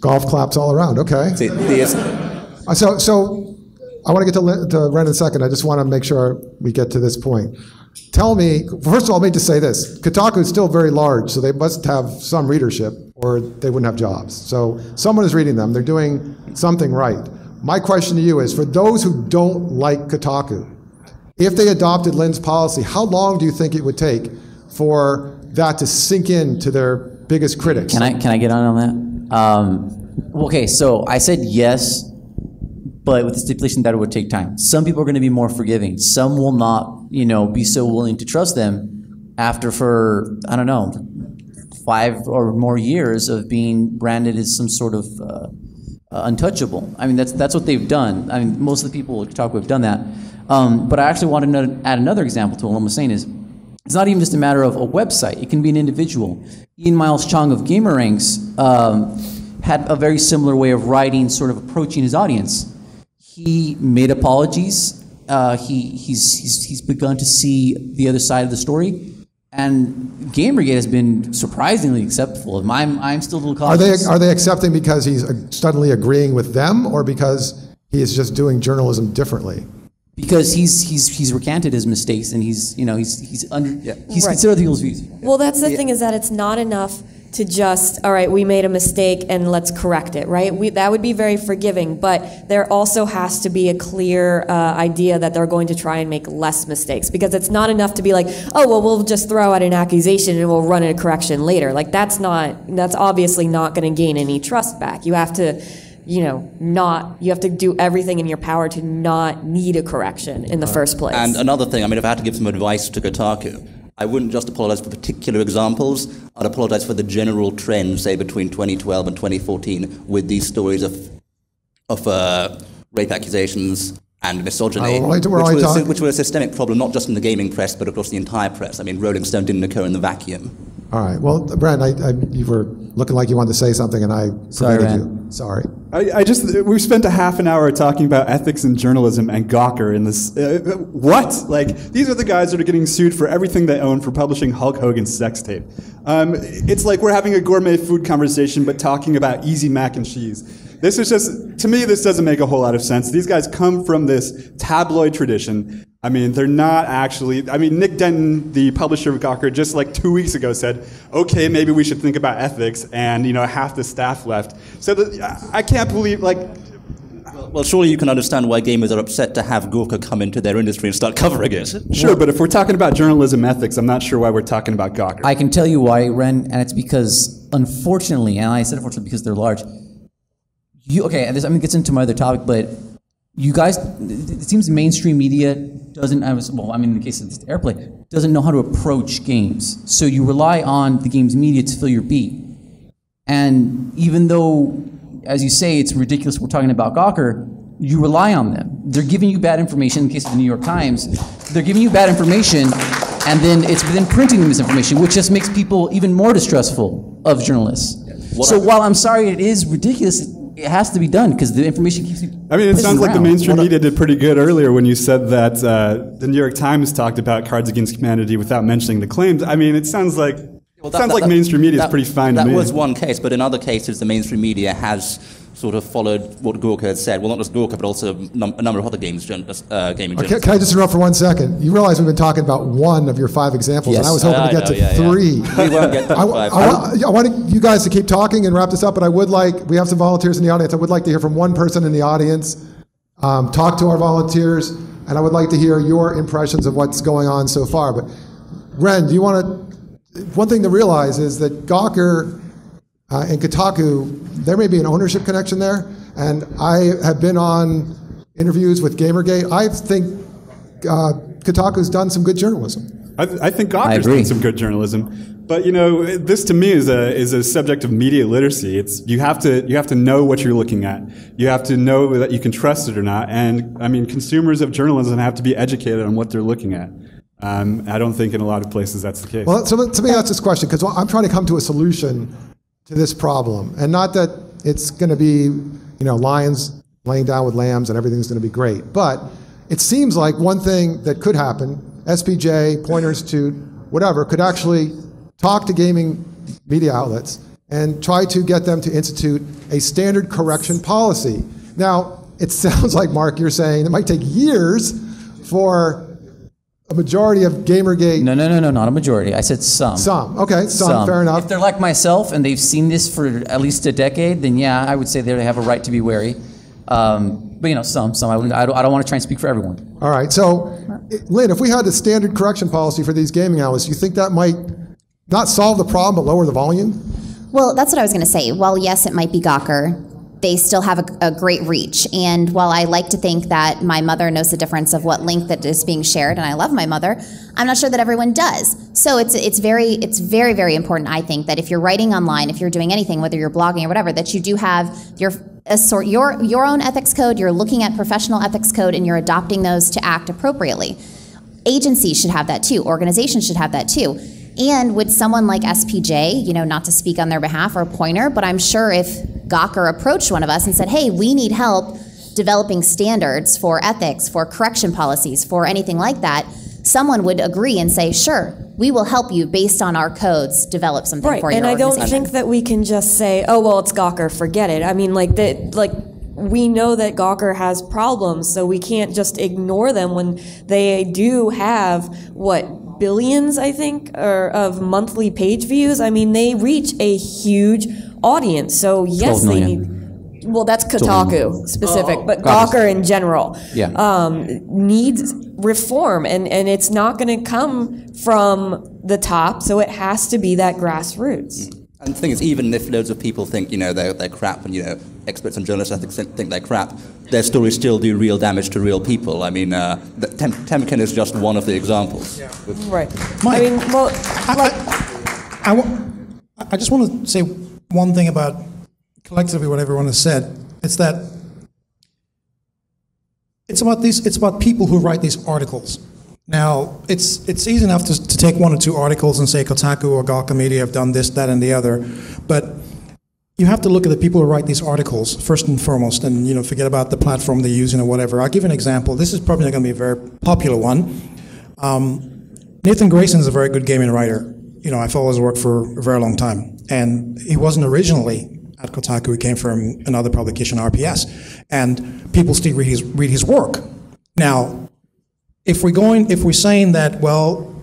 Golf claps all around, okay. So I want to get to Ren in a second. I just want to make sure we get to this point. Tell me, first of all, let me just say this. Kotaku is still very large, so they must have some readership, or they wouldn't have jobs. So someone is reading them. They're doing something right. My question to you is, for those who don't like Kotaku, if they adopted Lynn's policy, how long do you think it would take for that to sink in to their biggest critics? Can I get on that? Okay, so I said yes, but with the stipulation that it would take time. Some people are going to be more forgiving. Some will not, be so willing to trust them after, for, I don't know, 5 or more years of being branded as some sort of untouchable. I mean, that's what they've done. I mean, most of the people at Kotaku have done that. But I actually want to add another example to what I'm saying is, it's not even just a matter of a website. It can be an individual. Ian Miles Chong of GamerRanks had a very similar way of writing, sort of approaching his audience. He made apologies. He's begun to see the other side of the story, and Gamergate has been surprisingly acceptable. I'm still a little cautious. Are they accepting because he's suddenly agreeing with them, or because he is just doing journalism differently? Because he's recanted his mistakes, and he's Right. considered people's views. Well, that's the thing, is that it's not enough to just, all right, we made a mistake and let's correct it, right? That would be very forgiving, but there also has to be a clear idea that they're going to try and make less mistakes, because it's not enough to be like, oh, well, we'll just throw out an accusation and we'll run a correction later. Like, that's obviously not going to gain any trust back. You have to, you have to do everything in your power to not need a correction in the first place. And another thing, if I had to give some advice to Kotaku, I wouldn't just apologize for particular examples. I'd apologize for the general trend, say, between 2012 and 2014, with these stories of rape accusations and misogyny, which were a systemic problem, not just in the gaming press, but across the entire press. Rolling Stone didn't occur in the vacuum. All right. Well, Brent, you were looking like you wanted to say something, and I prevented you. Sorry. We've spent a half an hour talking about ethics in journalism and Gawker in this. What? These are the guys that are getting sued for everything they own for publishing Hulk Hogan's sex tape. It's like we're having a gourmet food conversation, but talking about easy mac and cheese. This is just, to me, this doesn't make a whole lot of sense. These guys come from this tabloid tradition. They're not actually, Nick Denton, the publisher of Gawker, just 2 weeks ago said, okay, maybe we should think about ethics, and, half the staff left. So I can't believe, Well, surely you can understand why gamers are upset to have Gawker come into their industry and start covering it. Sure, but if we're talking about journalism ethics, I'm not sure why we're talking about Gawker. I can tell you why, Ren, and it's because, unfortunately, and I said unfortunately because they're large, and this gets into my other topic, but you guys, it seems mainstream media doesn't, in the case of this Airplay, doesn't know how to approach games. So you rely on the games media to fill your beat. And even though, as you say, it's ridiculous we're talking about Gawker, you rely on them. They're giving you bad information. In the case of the New York Times, they're giving you bad information, and then it's then printing misinformation, which just makes people even more distrustful of journalists. While I'm sorry it is ridiculous, it has to be done because the information keeps. It sounds like the mainstream media did pretty good earlier when you said that the New York Times talked about Cards Against Humanity without mentioning the claims. It sounds like mainstream media is pretty fine to me. That was one case, but in other cases, the mainstream media has sort of followed what Gawker had said. Well, not just Gawker, but also a number of other gaming journalists. Can I just interrupt for 1 second? You realize we've been talking about one of your 5 examples, and I was hoping to get to 3. We won't get to 5. I want you guys to keep talking and wrap this up, but we have some volunteers in the audience. I would like to hear from one person in the audience, talk to our volunteers, and I would like to hear your impressions of what's going on so far. But Ren, do you want to... One thing to realize is that Gawker and Kotaku, there may be an ownership connection there, and I have been on interviews with Gamergate. I think Kotaku's done some good journalism. I think Gawker's done some good journalism. But you know, this to me is a subject of media literacy. It's you have to know what you're looking at. You have to know that you can trust it or not. And I mean, consumers of journalism have to be educated on what they're looking at. I don't think in a lot of places that's the case. Well, so let me ask this question, because I'm trying to come to a solution to this problem, and not that it's going to be, lions laying down with lambs and everything's going to be great, but it seems like one thing that could happen, SPJ, Pointer Institute, whatever, could actually talk to gaming media outlets and try to get them to institute a standard correction policy. Now, it sounds like, Mark, you're saying it might take years for a majority of Gamergate. No, not a majority. I said some. Some, okay, some, fair enough. If they're like myself and they've seen this for at least a decade, then yeah, I would say they have a right to be wary. But some. I don't want to try and speak for everyone. All right, so Lynn, if we had a standard correction policy for these gaming outlets, you think that might not solve the problem but lower the volume? Well, that's what I was going to say. While yes, it might be Gawker, they still have a great reach. And while I like to think that my mother knows the difference of what link that is being shared, and I love my mother, I'm not sure that everyone does. So it's very, very important, I think, that if you're writing online, if you're doing anything, whether you're blogging or whatever, that you do have your own ethics code, you're looking at professional ethics code, and you're adopting those to act appropriately. Agencies should have that too. Organizations should have that too. And with someone like SPJ, not to speak on their behalf, or Pointer, but I'm sure if Gawker approached one of us and said, hey, we need help developing standards for ethics, for correction policies, for anything like that, someone would agree and say, sure, we will help you based on our codes develop something for your organization. And I don't think that we can just say, oh, well, it's Gawker, forget it. I mean, we know that Gawker has problems, so we can't just ignore them when they do have, billions, I think, of monthly page views. I mean, they reach a huge audience. So yes, they need. Well, that's Kotaku specific, but Gawker in general needs reform, and it's not going to come from the top. So it has to be that grassroots. And the thing is, even if loads of people think, they're crap, and, experts on journalist ethics think they're crap, their stories still do real damage to real people. I mean, Temkin is just one of the examples. Yeah. Right. Mike, I mean, well, I just want to say one thing about collectively what everyone has said. It's that it's about people who write these articles. Now, it's easy enough to take one or two articles and say Kotaku or Gawker Media have done this, that, and the other, but you have to look at the people who write these articles first and foremost, and forget about the platform they're using or whatever. I'll give you an example. This is probably not going to be a very popular one. Nathan Grayson is a very good gaming writer. I follow his work for a very long time, and he wasn't originally at Kotaku. He came from another publication, RPS, and people still read his work. Now, if we're saying that,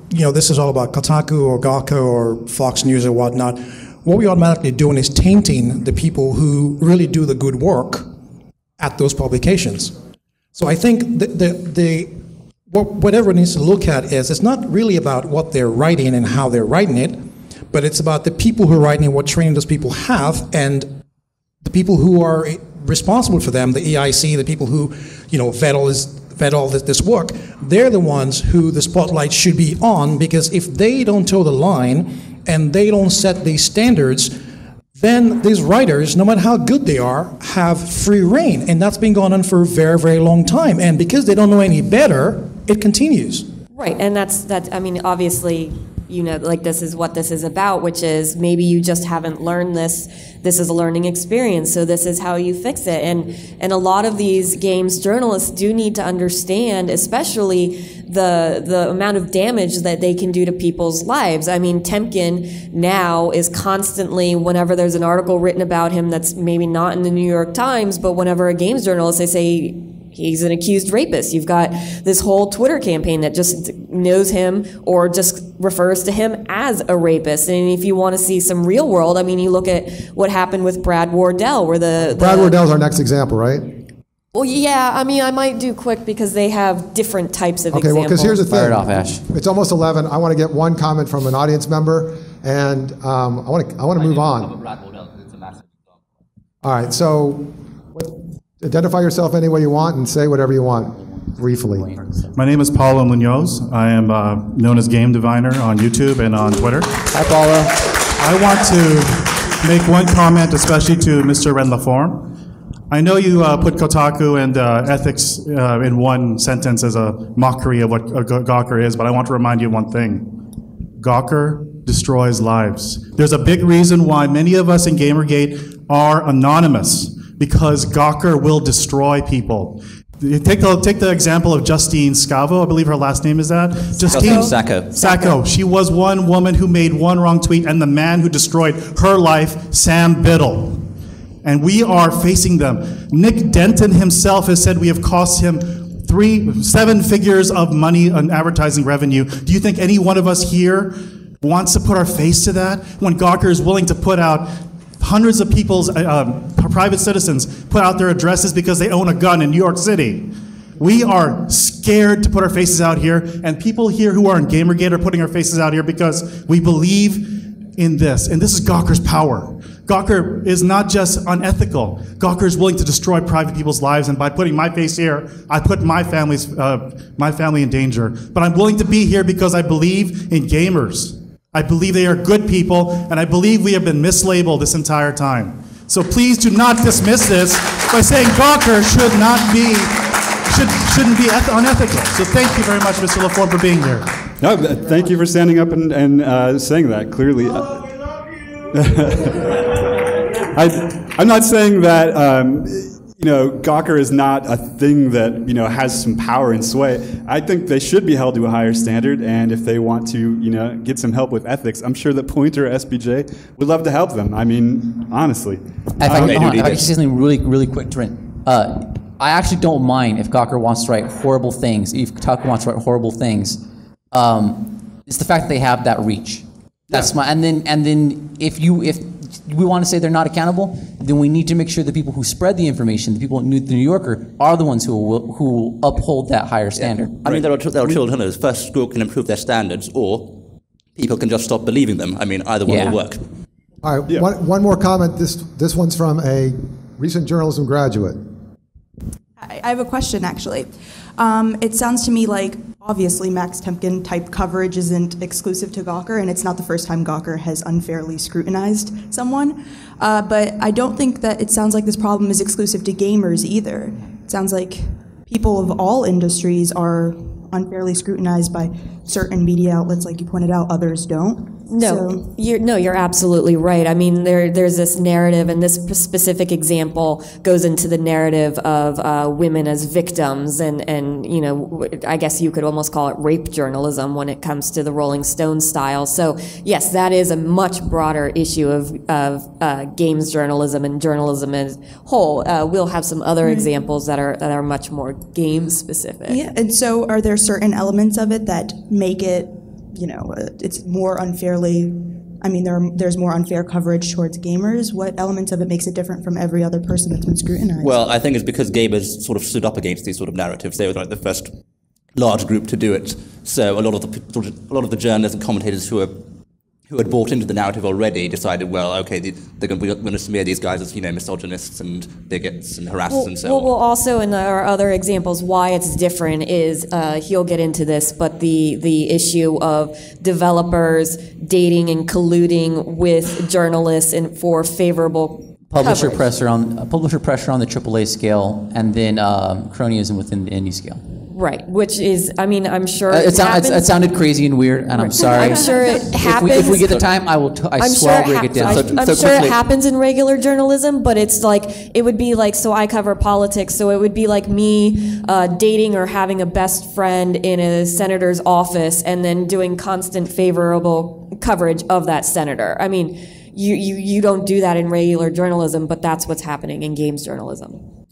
this is all about Kotaku or Gawker or Fox News or whatnot, what we're automatically doing is tainting the people who really do the good work at those publications. So I think whatever it needs to look at is, it's not really about what they're writing and how they're writing it, but it's about the people who are writing it, what training those people have, and the people who are responsible for them, the EIC, the people who vet all this work. They're the ones who the spotlight should be on, because if they don't toe the line and they don't set these standards, then these writers, no matter how good they are, have free reign. And that's been going on for a very, very long time. And because they don't know any better, it continues. Right, and that's I mean, obviously, this is what this is about, which is maybe you just haven't learned this. This is a learning experience, so this is how you fix it. And a lot of these games journalists do need to understand, especially the amount of damage that they can do to people's lives. I mean, Temkin now is constantly, whenever there's an article written about him that's maybe not in the New York Times, but whenever a games journalist, they say he's an accused rapist. You've got this whole Twitter campaign that just knows him or just refers to him as a rapist. And if you want to see some real world, I mean, you look at what happened with Brad Wardell, where Brad Wardell's our next example, right? Well, yeah, I mean, I might do quick because they have different types of examples. Okay, well, because here's the thing. Fire it off, Ash. It's almost 11. I want to get one comment from an audience member, and I want to move on. All right, so identify yourself any way you want and say whatever you want. briefly. My name is Paulo Munoz. I am known as Game Diviner on YouTube and on Twitter. Hi, Paulo. I want to make one comment, especially to Mr. Ren Laforme. I know you put Kotaku and ethics in one sentence as a mockery of what Gawker is, but I want to remind you of one thing. Gawker destroys lives. There's a big reason why many of us in Gamergate are anonymous, because Gawker will destroy people. Take the example of Justine Scavo, I believe her last name is that? Justine Sacco. She was one woman who made one wrong tweet, and the man who destroyed her life, Sam Biddle. And we are facing them. Nick Denton himself has said we have cost him 7 figures of money on advertising revenue. Do you think any one of us here wants to put our face to that? When Gawker is willing to put out hundreds of people's private citizens put out their addresses because they own a gun in New York City. We are scared to put our faces out here, and people here who are in Gamergate are putting our faces out here because we believe in this, and this is Gawker's power. Gawker is not just unethical. Gawker is willing to destroy private people's lives, and by putting my face here, I put my family in danger. But I'm willing to be here because I believe in gamers. I believe they are good people, and I believe we have been mislabeled this entire time. So please do not dismiss this by saying Gawker shouldn't be unethical. So thank you very much, Mr. Laforme, for being here. No, thank you for standing up and saying that clearly. We love you. I'm not saying that Gawker is not a thing that has some power and sway. I think they should be held to a higher standard, and if they want to get some help with ethics, I'm sure that Pointer SPJ would love to help them. I mean, honestly. If I can say something really quick, Trent. I actually don't mind if Gawker wants to write horrible things. If Kotaku wants to write horrible things, it's the fact that they have that reach. That's my. And then if we want to say they're not accountable, then we need to make sure the people who spread the information, the people at the New Yorker, are the ones who will uphold that higher standard. I mean, there are children who first school can improve their standards, or people can just stop believing them. I mean, either one will work. All right, one more comment. This one's from a recent journalism graduate. I have a question, actually. It sounds to me like, obviously, Max Temkin type coverage isn't exclusive to Gawker, and it's not the first time Gawker has unfairly scrutinized someone. But I don't think that it sounds like this problem is exclusive to gamers either. It sounds like people of all industries are unfairly scrutinized by certain media outlets, like you pointed out, others don't. No, you're absolutely right. I mean, there's this narrative, and this specific example goes into the narrative of women as victims, and I guess you could almost call it rape journalism when it comes to the Rolling Stone style. So yes, that is a much broader issue of games journalism and journalism as a whole. We'll have some other examples that are much more game specific. Yeah, and so are there certain elements of it that make it, it's more unfairly, I mean, there's more unfair coverage towards gamers. What elements of it makes it different from every other person that's been scrutinized? Well, I think it's because gamers sort of stood up against these sort of narratives. They were like the first large group to do it. So a lot of the journalists and commentators who had bought into the narrative already decided, well, okay, we're going to smear these guys as misogynists and bigots and harassers and so on. Well, also in our other examples, why it's different is he'll get into this, but the issue of developers dating and colluding with journalists and for favorable publisher pressure on the AAA scale, and then cronyism within the indie scale. Right, which is, I mean, I'm sure it sounded crazy and weird, and I'm sorry. I'm sure it happens. If we get the time, I swear I'll break it down. I'm sure it happens in regular journalism, but it's like, it would be like, so I cover politics, so it would be like me dating or having a best friend in a senator's office and then doing constant favorable coverage of that senator. I mean, you don't do that in regular journalism, but that's what's happening in games journalism.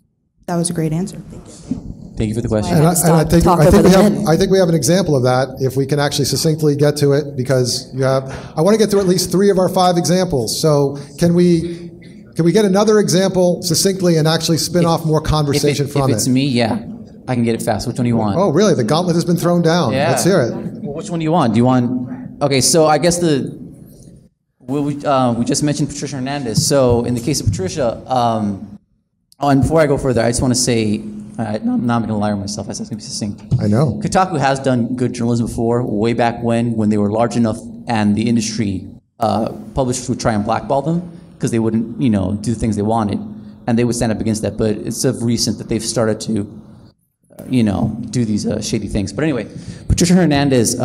That was a great answer. Thank you. Thank you for the question. I think we have an example of that if we can actually succinctly get to it, because I want to get to at least 3 of our 5 examples. So can we get another example succinctly and actually spin off more conversation from it? If it's me, yeah. I can get it fast. Which one do you want? Oh, really? The gauntlet has been thrown down. Yeah. Let's hear it. Well, which one do you want? Okay, so I guess we just mentioned Patricia Hernandez. So in the case of Patricia, and before I go further, I just want to say, Now I'm going to lie to myself. I said it's going to be succinct. I know. Kotaku has done good journalism before, way back when they were large enough and the industry publishers would try and blackball them because they wouldn't, do the things they wanted. And they would stand up against that. But it's of recent that they've started to, do these shady things. But anyway, Patricia Hernandez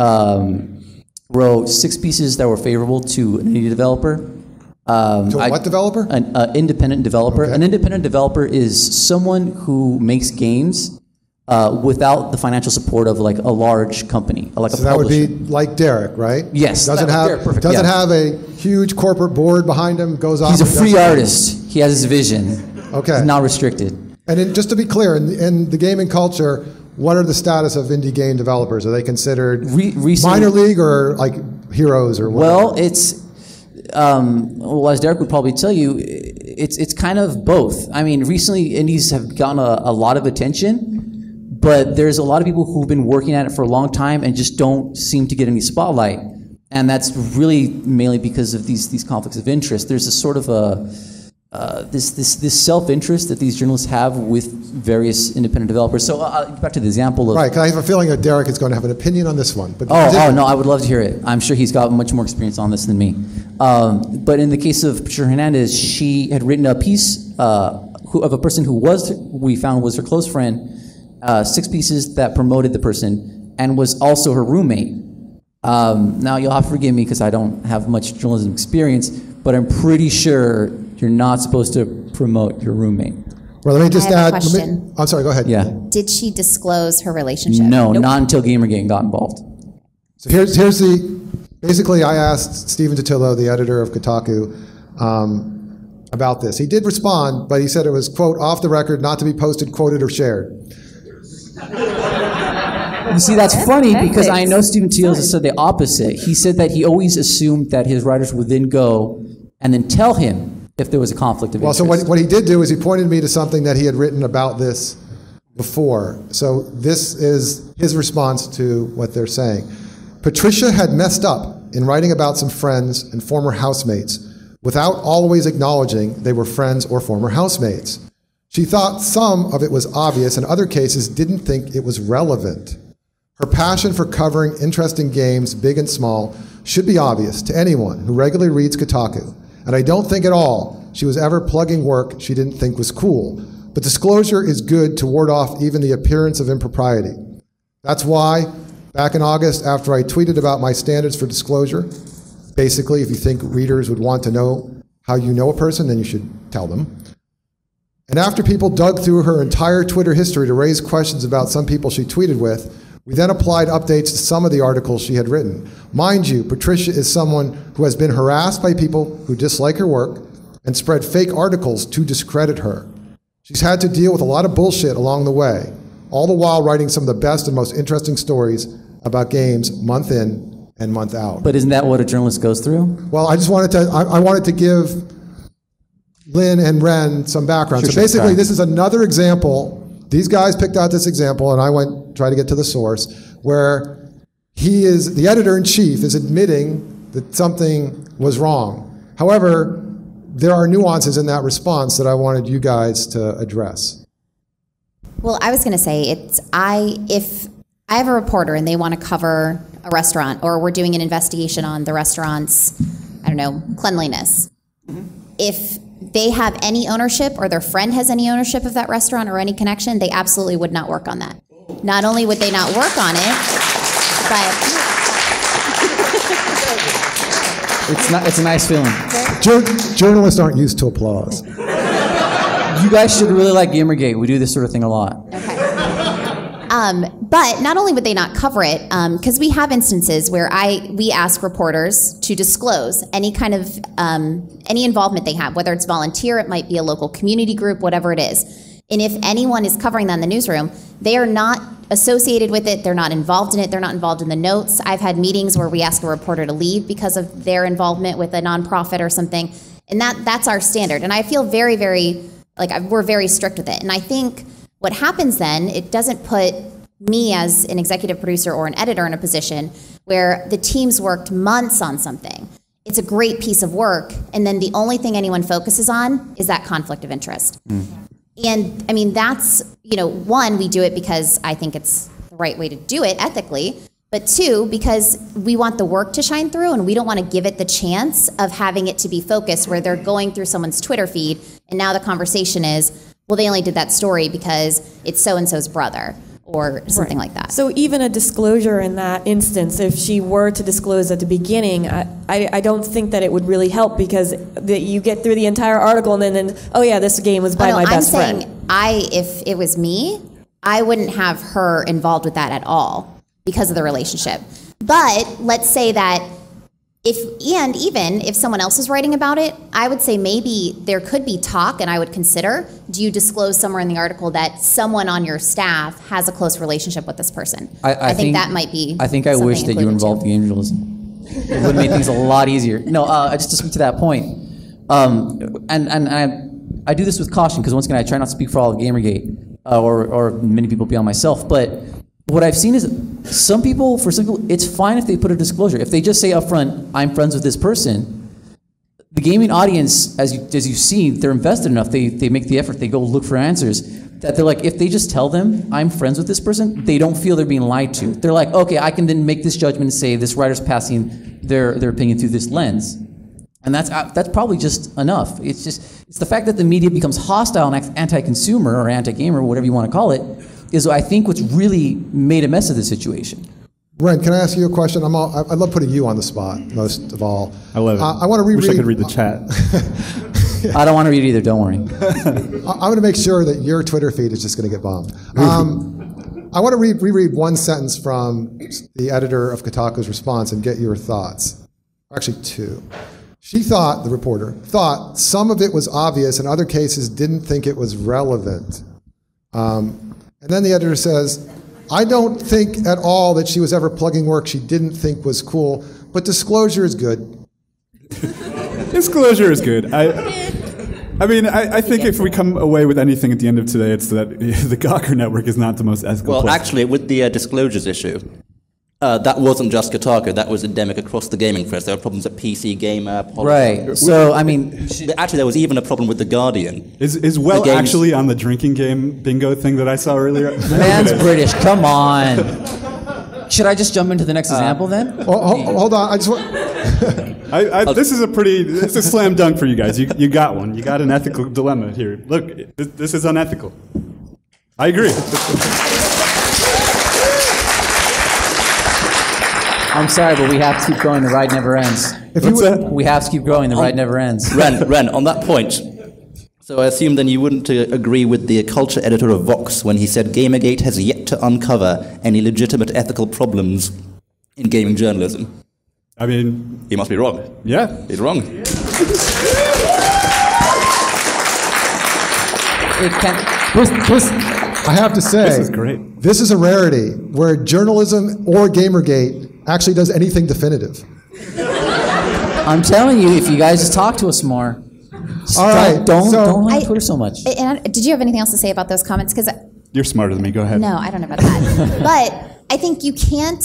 wrote 6 pieces that were favorable to an indie developer. To what developer? An independent developer. Okay. An independent developer is someone who makes games without the financial support of like a large company, like So a that would publisher. be like Derek, right? Yes. Doesn't Derek, perfect, doesn't yeah. have a huge corporate board behind him. Goes off. He's a and free does artist. He has his vision. Okay. He's not restricted. And just to be clear, in the gaming culture, what are the status of indie game developers? Are they considered minor league or like heroes or whatever? Well, it's as Derek would probably tell you, it's kind of both. I mean, recently indies have gotten a lot of attention, but there's a lot of people who've been working at it for a long time and just don't seem to get any spotlight. And that's really mainly because of these conflicts of interest. There's a sort of this self-interest that these journalists have with various independent developers. So back to the example of... Right, because I have a feeling that Derek is going to have an opinion on this one. But Oh, no, I would love to hear it. I'm sure he's got much more experience on this than me. But in the case of Patricia Hernandez, she had written a piece of a person who we found was her close friend, 6 pieces that promoted the person and was also her roommate. Now, you'll have to forgive me because I don't have much journalism experience, but I'm pretty sure you're not supposed to promote your roommate. Well, let me just I have a add. question. I'm sorry, go ahead. Yeah. Did she disclose her relationship? No, not until Gamergate got involved. So here's basically I asked Stephen Totillo, the editor of Kotaku, about this. He did respond, but he said it was, quote, off the record, not to be posted, quoted, or shared. You see, that's funny because I know Stephen Totillo said the opposite. He said that he always assumed that his writers would then go and then tell him if there was a conflict of interest. Well, so what he did do is he pointed me to something that he had written about this before. So this is his response to what they're saying. Patricia had messed up in writing about some friends and former housemates without always acknowledging they were friends or former housemates. She thought some of it was obvious and other cases didn't think it was relevant. Her passion for covering interesting games, big and small, should be obvious to anyone who regularly reads Kotaku. And I don't think at all she was ever plugging work she didn't think was cool. But disclosure is good to ward off even the appearance of impropriety. That's why, back in August, after I tweeted about my standards for disclosure, basically, if you think readers would want to know how you know a person, then you should tell them. And after people dug through her entire Twitter history to raise questions about some people she tweeted with, we then applied updates to some of the articles she had written. Mind you, Patricia is someone who has been harassed by people who dislike her work and spread fake articles to discredit her. She's had to deal with a lot of bullshit along the way, all the while writing some of the best and most interesting stories about games month in and month out. But isn't that what a journalist goes through? Well, I just wanted to, I wanted to give Lynn and Ren some background. So basically, this is another example. These guys picked out this example, and I went try to get to the source, where the editor-in-chief is admitting that something was wrong. However, there are nuances in that response that I wanted you guys to address. Well, I was going to say, if I have a reporter and they want to cover a restaurant, or we're doing an investigation on the restaurant's, cleanliness, if they have any ownership or their friend has any ownership of that restaurant or any connection, they absolutely would not work on that. Not only would they not work on it, but... It's a nice feeling. Journalists aren't used to applause. You guys should really like Gamergate. We do this sort of thing a lot. But not only would they not cover it, because we have instances where we ask reporters to disclose any kind of any involvement they have, whether it's volunteer, it might be a local community group, whatever it is. And if anyone is covering that in the newsroom, they are not associated with it, they're not involved in it, they're not involved in the notes. I've had meetings where we ask a reporter to leave because of their involvement with a nonprofit or something, and that's our standard. And I feel very, very, we're very strict with it. And I think what happens then, it doesn't put me as an executive producer or an editor in a position where the team's worked months on something. It's a great piece of work, and then the only thing anyone focuses on is that conflict of interest. And I mean, that's, one, we do it because I think it's the right way to do it ethically, but two, because we want the work to shine through and we don't want to give it the chance of having it to be focused where they're going through someone's Twitter feed and now the conversation is, well, they only did that story because it's so-and-so's brother or something like that. So even a disclosure in that instance, if she were to disclose at the beginning, I don't think that it would really help because you get through the entire article and then oh yeah, this game was by my best friend. If it was me, I wouldn't have her involved with that at all because of the relationship. But let's say that even if someone else is writing about it, I would say maybe there could be talk, and I would consider, do you disclose somewhere in the article that someone on your staff has a close relationship with this person? I think that might be I think I wish that you were involved in game journalism. It would make things a lot easier. No, just to speak to that point, and I do this with caution, because once again, I try not to speak for all of Gamergate, or many people beyond myself, but what I've seen is for some people, it's fine if they put a disclosure. If they just say up front, I'm friends with this person, the gaming audience, as you've seen, they're invested enough, they make the effort, they go look for answers, that they're like, if they just tell them, I'm friends with this person, they don't feel they're being lied to. They're like, okay, I can then make this judgment and say this writer's passing their opinion through this lens. And that's probably just enough. It's the fact that the media becomes hostile and anti-consumer or anti-gamer, whatever you want to call it, is I think what's really made a mess of the situation. Ren, can I ask you a question? I love putting you on the spot most of all. I love it. I want to reread. Wish I could read the chat. I don't want to read it either, don't worry. I'm going to make sure that your Twitter feed is just going to get bombed. I want to reread one sentence from the editor of Kotaku's response and get your thoughts. Actually, two. The reporter thought some of it was obvious and other cases didn't think it was relevant. And then the editor says, I don't think at all that she was ever plugging work she didn't think was cool, but disclosure is good. Disclosure is good. I think if we come away with anything at the end of today, it's that the Gawker network is not the most ethical place. Actually, with the disclosures issue, that wasn't just Kotaku, that was endemic across the gaming press. There were problems at PC Gamer, right. So, I mean... Actually, there was even a problem with The Guardian. Is Well actually on the drinking game bingo thing that I saw earlier? Man's British, come on. Should I just jump into the next example then? Hold on, I just want... This is a slam dunk for you guys. You got one. You got an ethical dilemma here. Look, this is unethical. I agree. I'm sorry, but we have to keep going. The ride never ends. We have to keep growing. The ride never ends. Ren, on that point, so I assume then you wouldn't agree with the culture editor of Vox when he said Gamergate has yet to uncover any legitimate ethical problems in gaming journalism. I mean... He must be wrong. Yeah. He's wrong. I have to say, this is great. This is a rarity where journalism or Gamergate actually does anything definitive. I'm telling you, if you guys just talk to us more, don't like Twitter so much. Did you have anything else to say about those comments? Because you're smarter than me. Go ahead. No, I don't know about that. But I think you can't.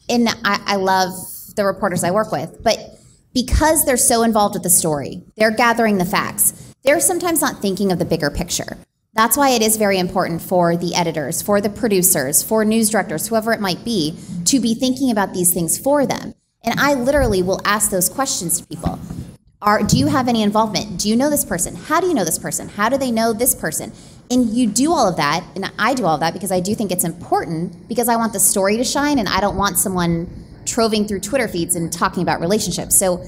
And I love the reporters I work with, but because they're so involved with the story, they're gathering the facts. They're sometimes not thinking of the bigger picture. That's why it is very important for the editors, for the producers, for news directors, whoever it might be, to be thinking about these things for them. And I literally will ask those questions to people. Do you have any involvement? Do you know this person? How do you know this person? How do they know this person? And you do all of that, and I do all of that because I do think it's important, because I want the story to shine, and I don't want someone troving through Twitter feeds and talking about relationships. So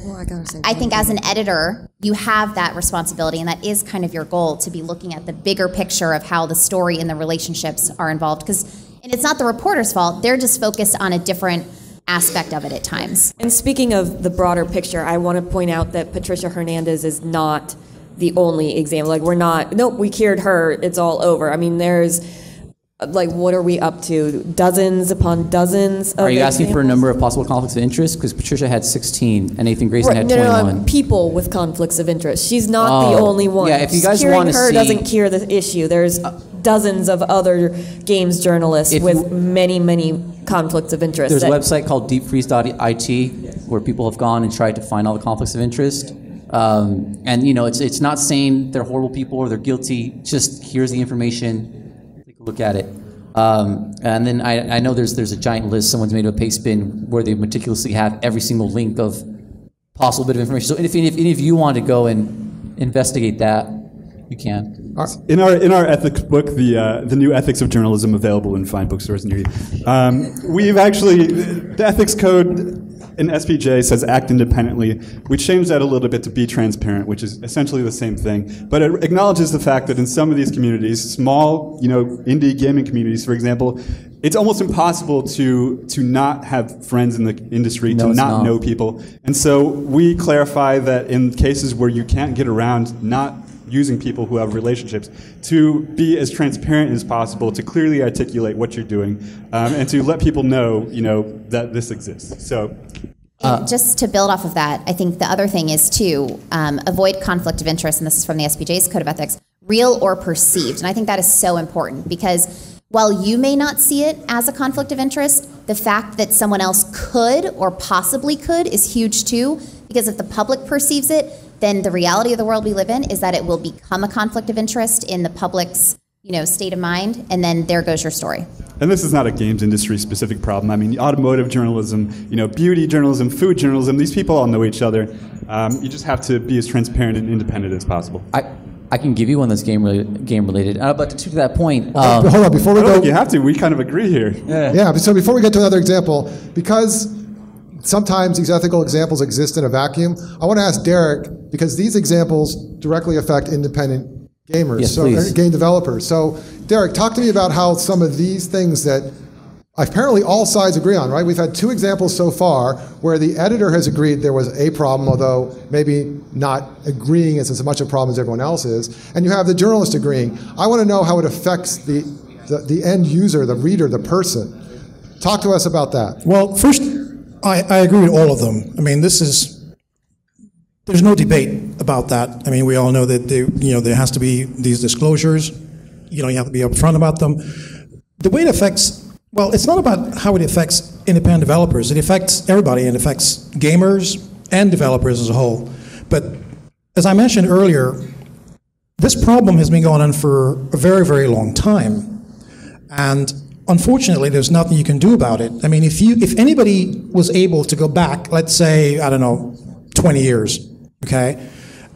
I think as an editor, you have that responsibility, and that is kind of your goal, to be looking at the bigger picture of how the story and the relationships are involved. And it's not the reporter's fault. They're just focused on a different aspect of it at times. And speaking of the broader picture, I want to point out that Patricia Hernandez is not the only example. Like, we cured her, it's all over. I mean, there's, like, what are we up to? Dozens upon dozens of Are you asking examples? for a number of possible conflicts of interest? Because Patricia had 16 and Nathan Grayson had 21. No, people with conflicts of interest. She's not the only one. Yeah, if you guys Curing want to her see... doesn't cure the issue. There's dozens of other games journalists with many, many conflicts of interest. There's a website called deepfreeze.it where people have gone and tried to find all the conflicts of interest. And it's not saying they're horrible people or they're guilty. Just here's the information. Take a look at it. And then I know there's a giant list. Someone's made a paste bin where they meticulously have every single link of possible bit of information. So if any of you want to go and investigate that, you can. In our ethics book, the new Ethics of Journalism, available in fine bookstores near you, the ethics code in SPJ says act independently. We changed that a little bit to be transparent, which is essentially the same thing. But it acknowledges the fact that in some of these communities, small, indie gaming communities, for example, it's almost impossible to not have friends in the industry, to not know people. And so we clarify that in cases where you can't get around not using people who have relationships, to be as transparent as possible, to clearly articulate what you're doing, and to let people know, that this exists. So. Just to build off of that, I think the other thing is to avoid conflict of interest, and this is from the SPJ's Code of Ethics, real or perceived. And I think that is so important because while you may not see it as a conflict of interest, the fact that someone else could or possibly could is huge too, because if the public perceives it, then the reality of the world we live in is that it will become a conflict of interest in the public's state of mind, and then there goes your story. And this is not a games industry specific problem. I mean, automotive journalism, beauty journalism, food journalism, these people all know each other. You just have to be as transparent and independent as possible. I can give you one that's game related. But to that point, hold on, before we go, you have to. We kind of agree here. Yeah. So before we get to another example, because sometimes these ethical examples exist in a vacuum, I want to ask Derek, because these examples directly affect independent gamers, game developers. So, Derek, talk to me about how some of these things that apparently all sides agree on, right? We've had 2 examples so far where the editor has agreed there was a problem, although maybe not agreeing as much a problem as everyone else is, and you have the journalist agreeing. I want to know how it affects the end user, the reader, the person. Talk to us about that. Well, first, I agree with all of them. I mean, there's no debate about that. I mean, we all know that there has to be these disclosures. You have to be upfront about them. The way it affects, well, it's not about how it affects independent developers. It affects everybody. It affects gamers and developers as a whole. But as I mentioned earlier, this problem has been going on for a very, very long time. And unfortunately, there's nothing you can do about it. I mean, if anybody was able to go back, let's say, 20 years, okay,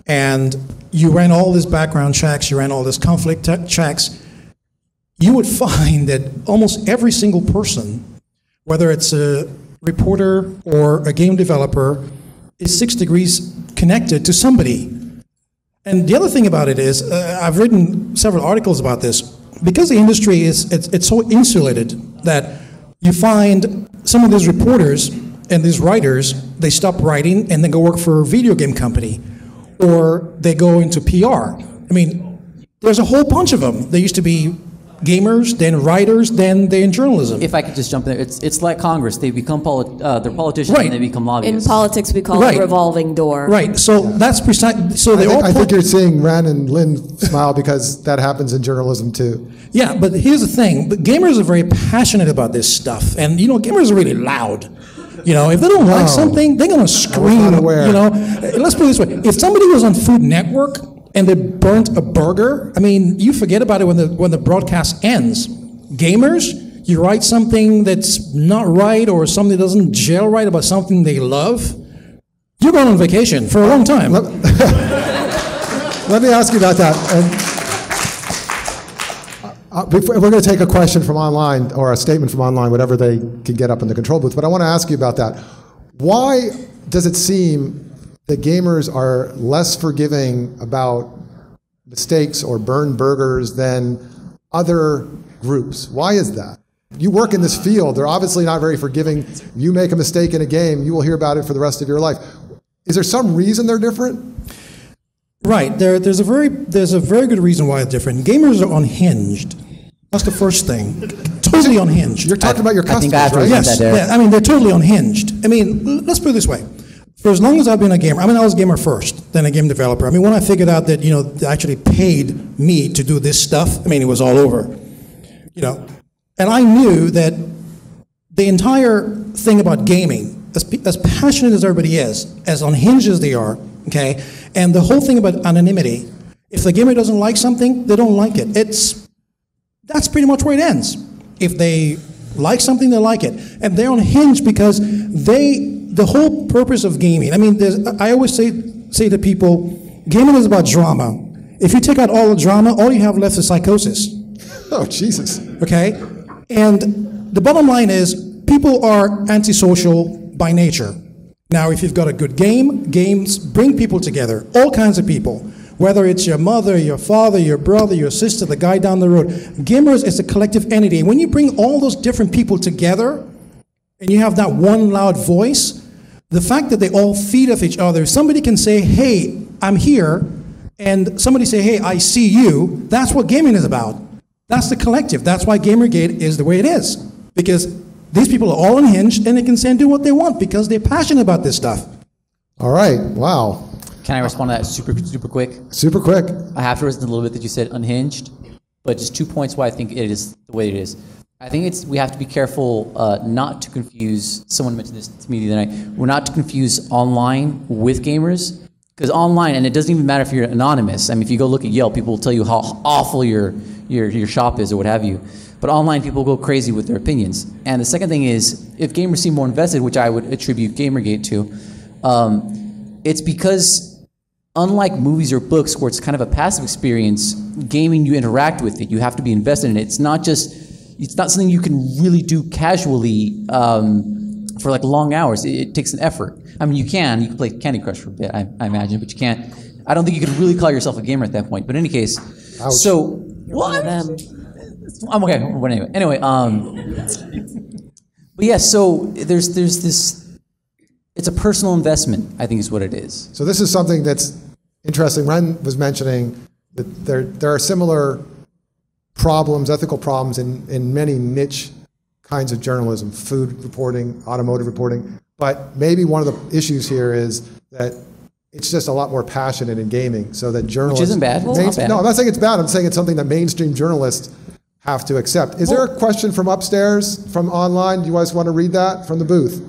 and you ran all these background checks, you ran all this conflict checks, you would find that almost every single person, whether it's a reporter or a game developer, is 6 degrees connected to somebody. And the other thing about it is, I've written several articles about this, because the industry it's so insulated that you find some of these reporters and these writers, they stop writing and then go work for a video game company, or they go into PR. I mean, there's a whole bunch of them. They used to be gamers, then writers, then they're in journalism. If I could just jump in there, it's like Congress. They become they're politicians, right, and they become lobbyists. In politics, we call it a revolving door. Right. So that's precisely. So I think you're seeing Ren and Lynn smile because that happens in journalism too. Yeah, but here's the thing: but gamers are very passionate about this stuff, and gamers are really loud. If they don't like something, they're gonna scream. Let's put it this way: if somebody was on Food Network and they burnt a burger, I mean, you forget about it when the broadcast ends. Gamers, you write something that's not right or something that doesn't gel right about something they love, you're going on vacation for a long time. Let me ask you about that. We're going to take a question from online or a statement from online, whatever they can get up in the control booth, but I want to ask you about that. Why does it seem that gamers are less forgiving about mistakes or burned burgers than other groups? Why is that? You work in this field. They're obviously not very forgiving. You make a mistake in a game, you will hear about it for the rest of your life. Is there some reason they're different? Right. There's a very good reason why it's different. Gamers are unhinged. That's the first thing. Totally unhinged. You're talking about your customers, right? Yes. Yeah, I mean, they're totally unhinged. I mean, let's put it this way. For as long as I've been a gamer, I was a gamer first, then a game developer. I mean, when I figured out that, they actually paid me to do this stuff, it was all over. And I knew that the entire thing about gaming, as passionate as everybody is, as unhinged as they are, okay? And the whole thing about anonymity, if the gamer doesn't like something, they don't like it. That's pretty much where it ends. If they like something, they like it. And they're unhinged because the whole purpose of gaming, I mean, I always say to people, gaming is about drama. If you take out all the drama, all you have left is psychosis. Oh, Jesus. Okay? And the bottom line is, people are antisocial by nature. Now, if you've got a good game, games bring people together, all kinds of people. Whether it's your mother, your father, your brother, your sister, the guy down the road. Gamers is a collective entity. And when you bring all those different people together, and you have that one loud voice, the fact that they all feed off each other, somebody can say, hey, I'm here, and somebody say, hey, I see you, that's what gaming is about. That's the collective. That's why Gamergate is the way it is. Because these people are all unhinged, and they can say and do what they want because they're passionate about this stuff. All right, wow. Can I respond to that super quick? Super quick. I have to resist a little bit that you said unhinged, but just 2 points why I think it is the way it is. I think we have to be careful not to confuse, someone mentioned this to me the other night, we're not to confuse online with gamers, because online, and it doesn't even matter if you're anonymous, I mean, if you go look at Yelp, people will tell you how awful your shop is or what have you, but online people go crazy with their opinions. And the second thing is, if gamers seem more invested, which I would attribute Gamergate to, it's because unlike movies or books where it's kind of a passive experience, gaming, you interact with it, you have to be invested in it. It's not something you can really do casually for like long hours. It takes an effort. I mean, you can play Candy Crush for a bit, I imagine, but you can't, I don't think you can really call yourself a gamer at that point. But in any case, Ouch. So, what? I'm okay, but anyway, but yeah, so there's this, it's a personal investment, I think is what it is. So this is something that's interesting. Ren was mentioning that there are similar problems, ethical problems in many niche kinds of journalism, food reporting, automotive reporting. But maybe one of the issues here is that it's just a lot more passionate in gaming, so that journalists... Which isn't bad. Well, not bad. No, I'm not saying it's bad. I'm saying it's something that mainstream journalists have to accept. Is there a question from upstairs, from online? Do you guys want to read that from the booth?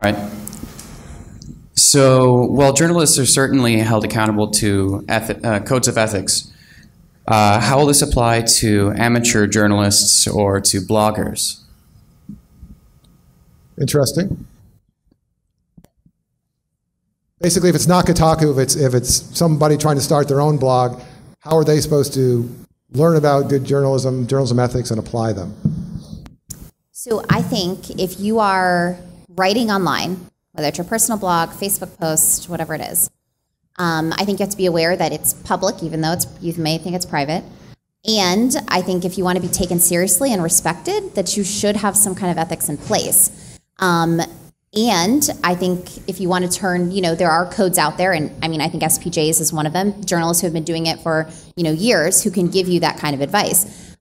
Right. So, while journalists are certainly held accountable to codes of ethics, how will this apply to amateur journalists or to bloggers? Interesting. Basically, if it's not Kotaku, if it's somebody trying to start their own blog, how are they supposed to learn about good journalism ethics, and apply them? So I think if you are writing online, whether it's your personal blog, Facebook post, whatever it is, I think you have to be aware that it's public, even though you may think it's private. And I think if you want to be taken seriously and respected, that you should have some kind of ethics in place. And I think if you want to turn, there are codes out there, and I mean, I think SPJs is one of them, journalists who have been doing it for, years, who can give you that kind of advice.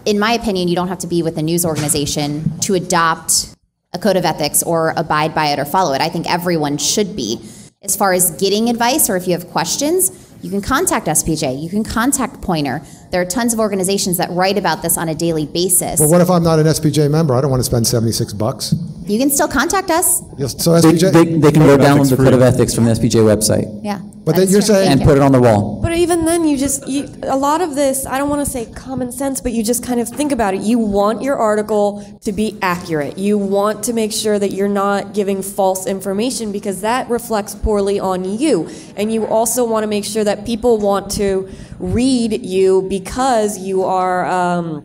In my opinion, you don't have to be with a news organization to adopt a code of ethics or abide by it or follow it. I think everyone should be. As far as getting advice, or if you have questions, you can contact SPJ, you can contact Pointer. There are tons of organizations that write about this on a daily basis. Well, what if I'm not an SPJ member? I don't want to spend $76. You can still contact us. So SPJ, they can go download the code of ethics from the SPJ website. Yeah. But you're saying... And put it on the wall. But even then, a lot of this, I don't want to say common sense, but you just kind of think about it. You want your article to be accurate. You want to make sure that you're not giving false information, because that reflects poorly on you. And you also want to make sure that people want to read you because you are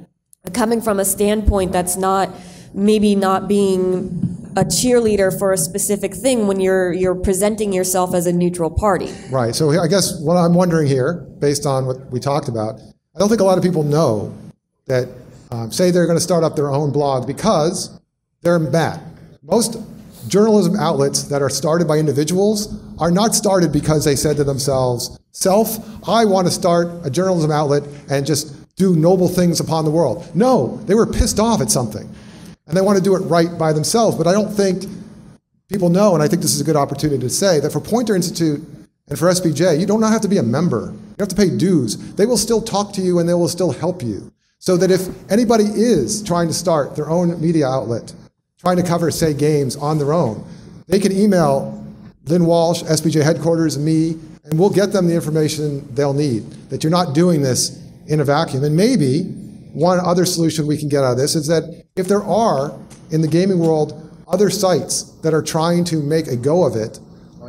coming from a standpoint that's maybe not being a cheerleader for a specific thing when you're presenting yourself as a neutral party. Right. So I guess what I'm wondering here, based on what we talked about, I don't think a lot of people know that, say they're going to start up their own blog because they're mad. Most journalism outlets that are started by individuals are not started because they said to themselves, I want to start a journalism outlet and just do noble things upon the world. No, they were pissed off at something. And they want to do it right by themselves. But I don't think people know, and I think this is a good opportunity to say, that for Poynter Institute and for SPJ, you do not have to be a member. You have to pay dues. They will still talk to you and they will still help you. So that if anybody is trying to start their own media outlet, trying to cover, say, games on their own, they can email Lynn Walsh, SPJ headquarters, me, and we'll get them the information they'll need, that you're not doing this in a vacuum. And maybe one other solution we can get out of this is that if there are, in the gaming world, other sites that are trying to make a go of it,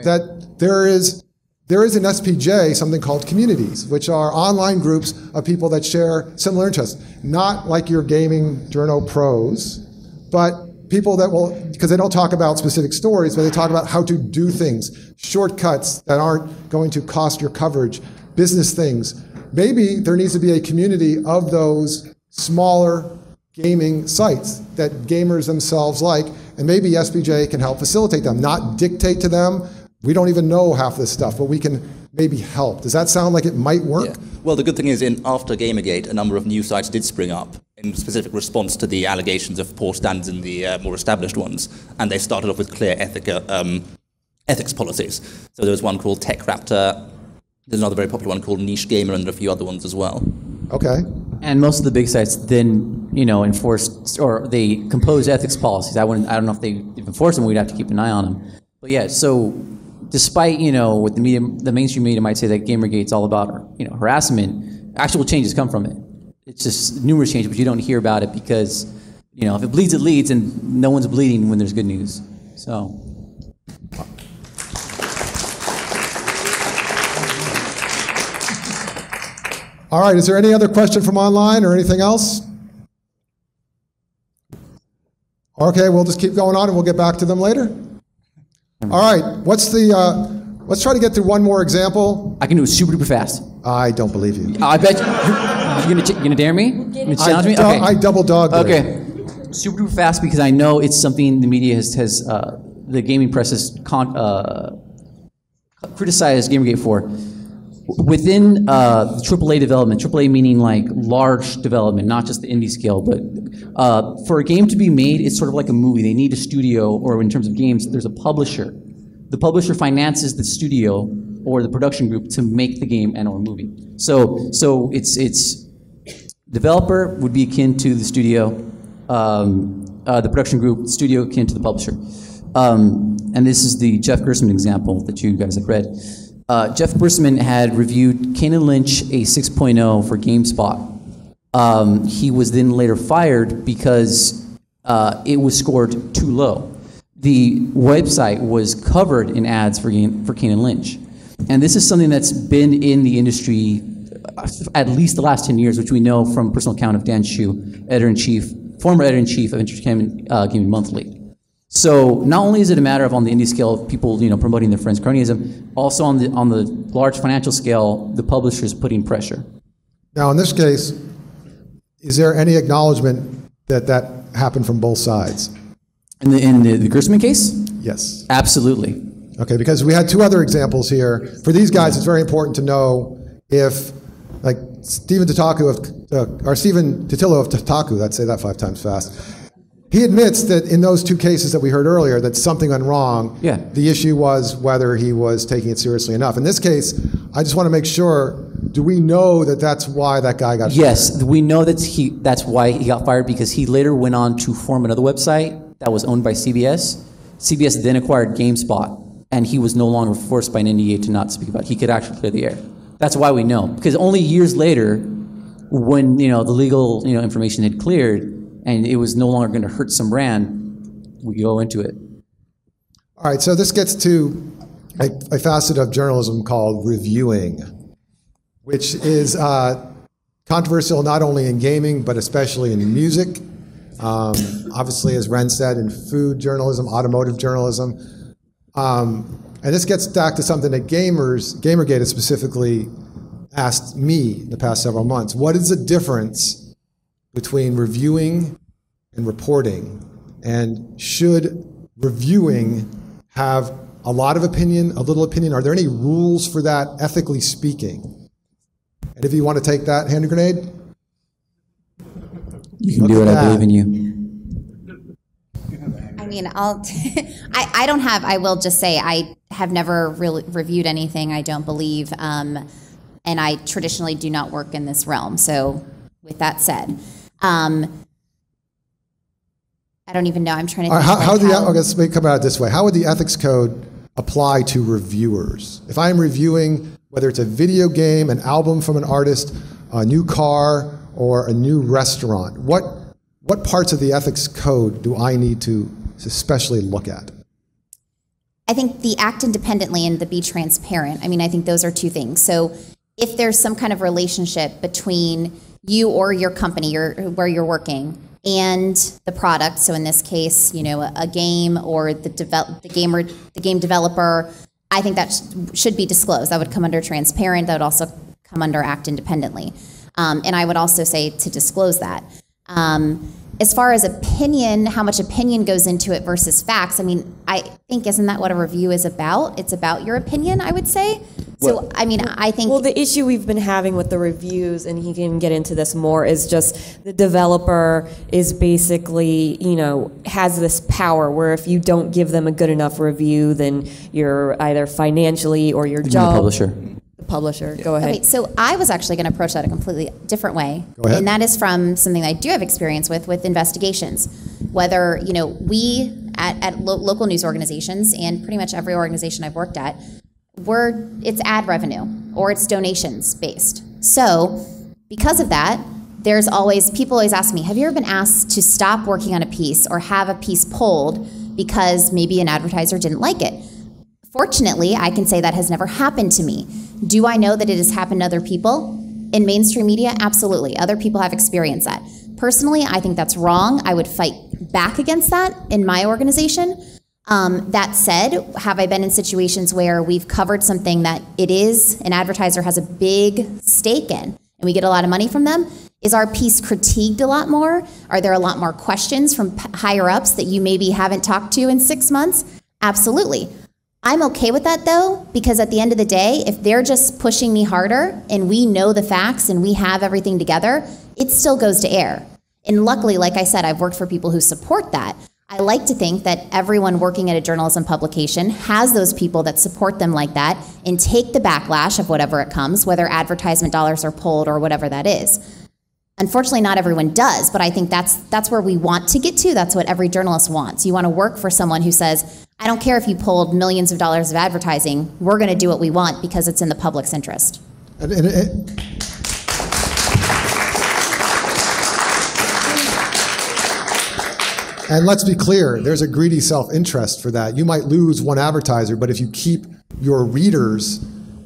that there is in SPJ something called communities, which are online groups of people that share similar interests. Not like your gaming journo pros, but people that will, because they don't talk about specific stories, but they talk about how to do things, shortcuts that aren't going to cost your coverage, business things. Maybe there needs to be a community of those smaller gaming sites that gamers themselves like, and maybe SPJ can help facilitate them, not dictate to them. We don't even know half this stuff, but we can maybe help. Does that sound like it might work? Yeah. Well, the good thing is, after Gamergate, a number of new sites did spring up in specific response to the allegations of poor standards in the more established ones, and they started off with clear ethics policies. So there was one called Tech Raptor, there's another very popular one called Niche Gamer, and a few other ones as well. Okay. And most of the big sites then, enforce, or they compose ethics policies. I don't know if they enforce them. We'd have to keep an eye on them. But yeah, so despite what the media, the mainstream media might say that Gamergate's all about, harassment, actual changes come from it. It's just numerous changes, but you don't hear about it because, if it bleeds, it leads, and no one's bleeding when there's good news. So. All right, is there any other question from online or anything else? Okay, we'll just keep going on and we'll get back to them later. All right, let's try to get through one more example. I can do it super duper fast. I don't believe you. I bet you're gonna dare me? You gonna challenge me? Okay. I double dog dare. Okay, super duper fast because I know it's something the media has the gaming press has criticized Gamergate for. Within the AAA development, AAA meaning like large development, not just the indie scale, but for a game to be made, it's sort of like a movie. They need a studio, or in terms of games, there's a publisher. The publisher finances the studio or the production group to make the game and or movie. So it's developer would be akin to the studio, the production group, studio akin to the publisher. And this is the Jeff Gerstmann example that you guys have read. Jeff Gerstmann had reviewed Kane & Lynch a 6.0 for GameSpot. He was then later fired because it was scored too low. The website was covered in ads for Kane & Lynch. And this is something that's been in the industry at least the last 10 years, which we know from personal account of Dan Shu, former editor-in-chief of Entertainment Gaming Monthly. So not only is it a matter of on the indie scale of people promoting their friends' cronyism, also on the large financial scale, the publishers putting pressure. Now in this case, is there any acknowledgement that that happened from both sides? In the Gerstmann case? Yes. Absolutely. Okay, because we had two other examples here. For these guys, it's very important to know if, like Stephen Totillo of Tataku, let's say that 5 times fast. He admits that in those two cases that we heard earlier, that something went wrong. Yeah. The issue was whether he was taking it seriously enough. In this case, I just want to make sure, do we know that that's why that guy got fired? Yes, we know that that's why he got fired, because he later went on to form another website that was owned by CBS. CBS then acquired GameSpot, and he was no longer forced by an NDA to not speak about it. He could actually clear the air. That's why we know. Because only years later, when the legal information had cleared, and it was no longer going to hurt some brand, we go into it. All right, so this gets to a facet of journalism called reviewing, which is controversial not only in gaming, but especially in music. Obviously, as Ren said, in food journalism, automotive journalism. And this gets back to something that Gamergate has specifically asked me in the past several months. What is the difference between reviewing and reporting? And should reviewing have a lot of opinion, a little opinion? Are there any rules for that, ethically speaking? And if you want to take that hand grenade? You can do it, I believe in you. I mean, I will just say I have never really reviewed anything, I don't believe, and I traditionally do not work in this realm. So with that said, I don't even know, I'm trying to think okay, let's come at it this way. How would the ethics code apply to reviewers? If I'm reviewing, whether it's a video game, an album from an artist, a new car, or a new restaurant, what parts of the ethics code do I need to especially look at? I think the act independently and the be transparent. I mean, I think those are two things. So if there's some kind of relationship between you or your company where you're working and the product, so in this case, you know, a game or the game developer, I think that should be disclosed. That would come under transparent. That would also come under act independently. And I would also say to disclose that. As far as opinion, how much opinion goes into it versus facts, I mean, I think, isn't that what a review is about? It's about your opinion, I would say. So, I mean, I think... Well, the issue we've been having with the reviews, and he can get into this more, is just the developer is basically, you know, has this power where if you don't give them a good enough review, then you're either financially or your job... publisher. Publisher. Go ahead. Okay, so I was actually going to approach that a completely different way. Go ahead. And that is from something that I do have experience with investigations. Whether, you know, we at local news organizations and pretty much every organization I've worked at, it's ad revenue or it's donations based. So because of that, people always ask me, have you ever been asked to stop working on a piece or have a piece pulled because maybe an advertiser didn't like it? Fortunately, I can say that has never happened to me. Do I know that it has happened to other people in mainstream media? Absolutely. Other people have experienced that. Personally, I think that's wrong. I would fight back against that in my organization. That said, have I been in situations where we've covered something that an advertiser has a big stake in, and we get a lot of money from them? Is our piece critiqued a lot more? Are there a lot more questions from higher ups that you maybe haven't talked to in 6 months? Absolutely. I'm okay with that though, because at the end of the day, if they're just pushing me harder and we know the facts and we have everything together, it still goes to air. And luckily, like I said, I've worked for people who support that. I like to think that everyone working at a journalism publication has those people that support them like that and take the backlash of whatever it comes, whether advertisement dollars are pulled or whatever that is. Unfortunately, not everyone does, but I think that's where we want to get to. That's what every journalist wants. You want to work for someone who says, I don't care if you pulled millions of dollars of advertising, we're going to do what we want because it's in the public's interest. And let's be clear, there's a greedy self-interest for that. You might lose one advertiser, but if you keep your readers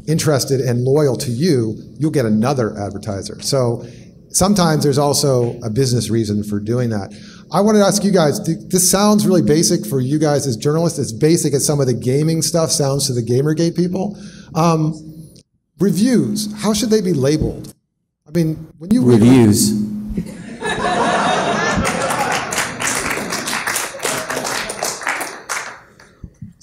interested and loyal to you, you'll get another advertiser. So sometimes there's also a business reason for doing that. I wanted to ask you guys, this sounds really basic for you guys as journalists, as basic as some of the gaming stuff sounds to the Gamergate people. Reviews, how should they be labeled? I mean, when you read reviews.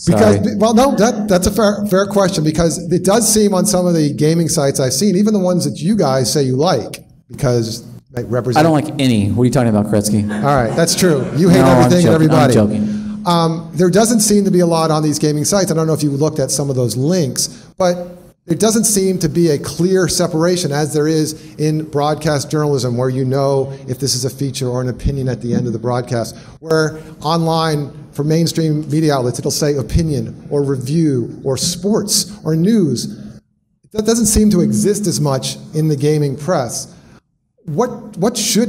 Because, well, no, that's a fair question, because it does seem on some of the gaming sites I've seen, even the ones that you guys say you like, because they represent... I don't like any. What are you talking about, Kretsky? All right, that's true. You hate everything and everybody. I'm joking. There doesn't seem to be a lot on these gaming sites. I don't know if you looked at some of those links, but there doesn't seem to be a clear separation as there is in broadcast journalism, where you know if this is a feature or an opinion at the end of the broadcast, where online for mainstream media outlets it'll say opinion or review or sports or news. That doesn't seem to exist as much in the gaming press. What should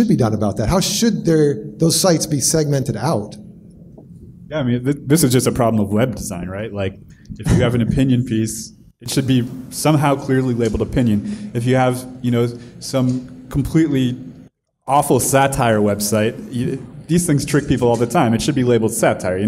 be done about that? How should those sites be segmented out? Yeah, I mean, this is just a problem of web design, right? Like, if you have an opinion piece, it should be somehow clearly labeled opinion. If you have, some completely awful satire website, these things trick people all the time. It should be labeled satire,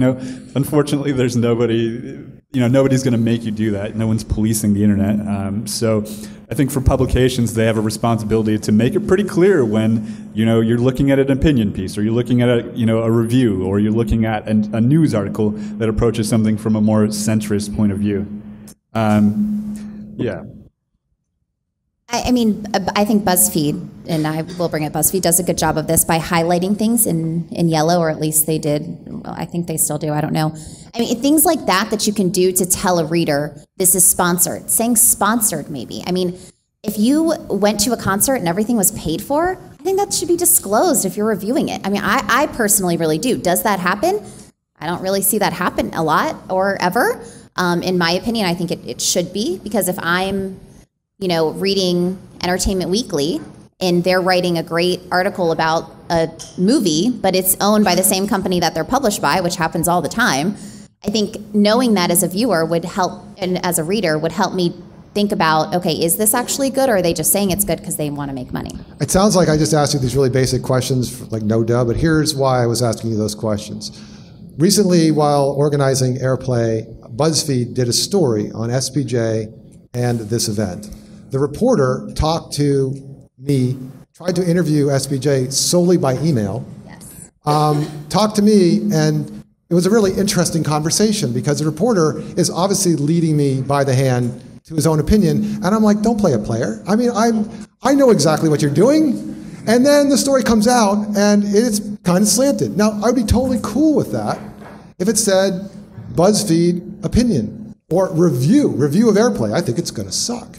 Unfortunately, there's nobody, nobody's going to make you do that. No one's policing the internet. So I think for publications, they have a responsibility to make it pretty clear when, you're looking at an opinion piece, or you're looking at a review, or you're looking at a news article that approaches something from a more centrist point of view. Yeah. I mean, I think BuzzFeed, and I will bring up BuzzFeed, does a good job of this by highlighting things in yellow, or at least they did. Well, I think they still do. I don't know. I mean, things like that you can do to tell a reader this is sponsored. Saying sponsored, maybe. I mean, if you went to a concert and everything was paid for, I think that should be disclosed if you're reviewing it. I mean, I personally really do. Does that happen? I don't really see that happen a lot or ever. In my opinion, I think it should be, because if I'm, reading Entertainment Weekly and they're writing a great article about a movie, but it's owned by the same company that they're published by, which happens all the time, I think knowing that as a viewer would help, and as a reader would help me think about, okay, is this actually good, or are they just saying it's good because they want to make money? It sounds like I just asked you these really basic questions, like no duh, but here's why I was asking you those questions. Recently, while organizing Airplay, BuzzFeed did a story on SPJ and this event. The reporter talked to me, tried to interview SPJ solely by email, talked to me, and it was a really interesting conversation because the reporter is obviously leading me by the hand to his own opinion, and I'm like, don't play a player. I mean, I know exactly what you're doing, and then the story comes out, and it's kind of slanted. Now, I'd be totally cool with that if it said BuzzFeed opinion or review of Airplay. I think it's going to suck.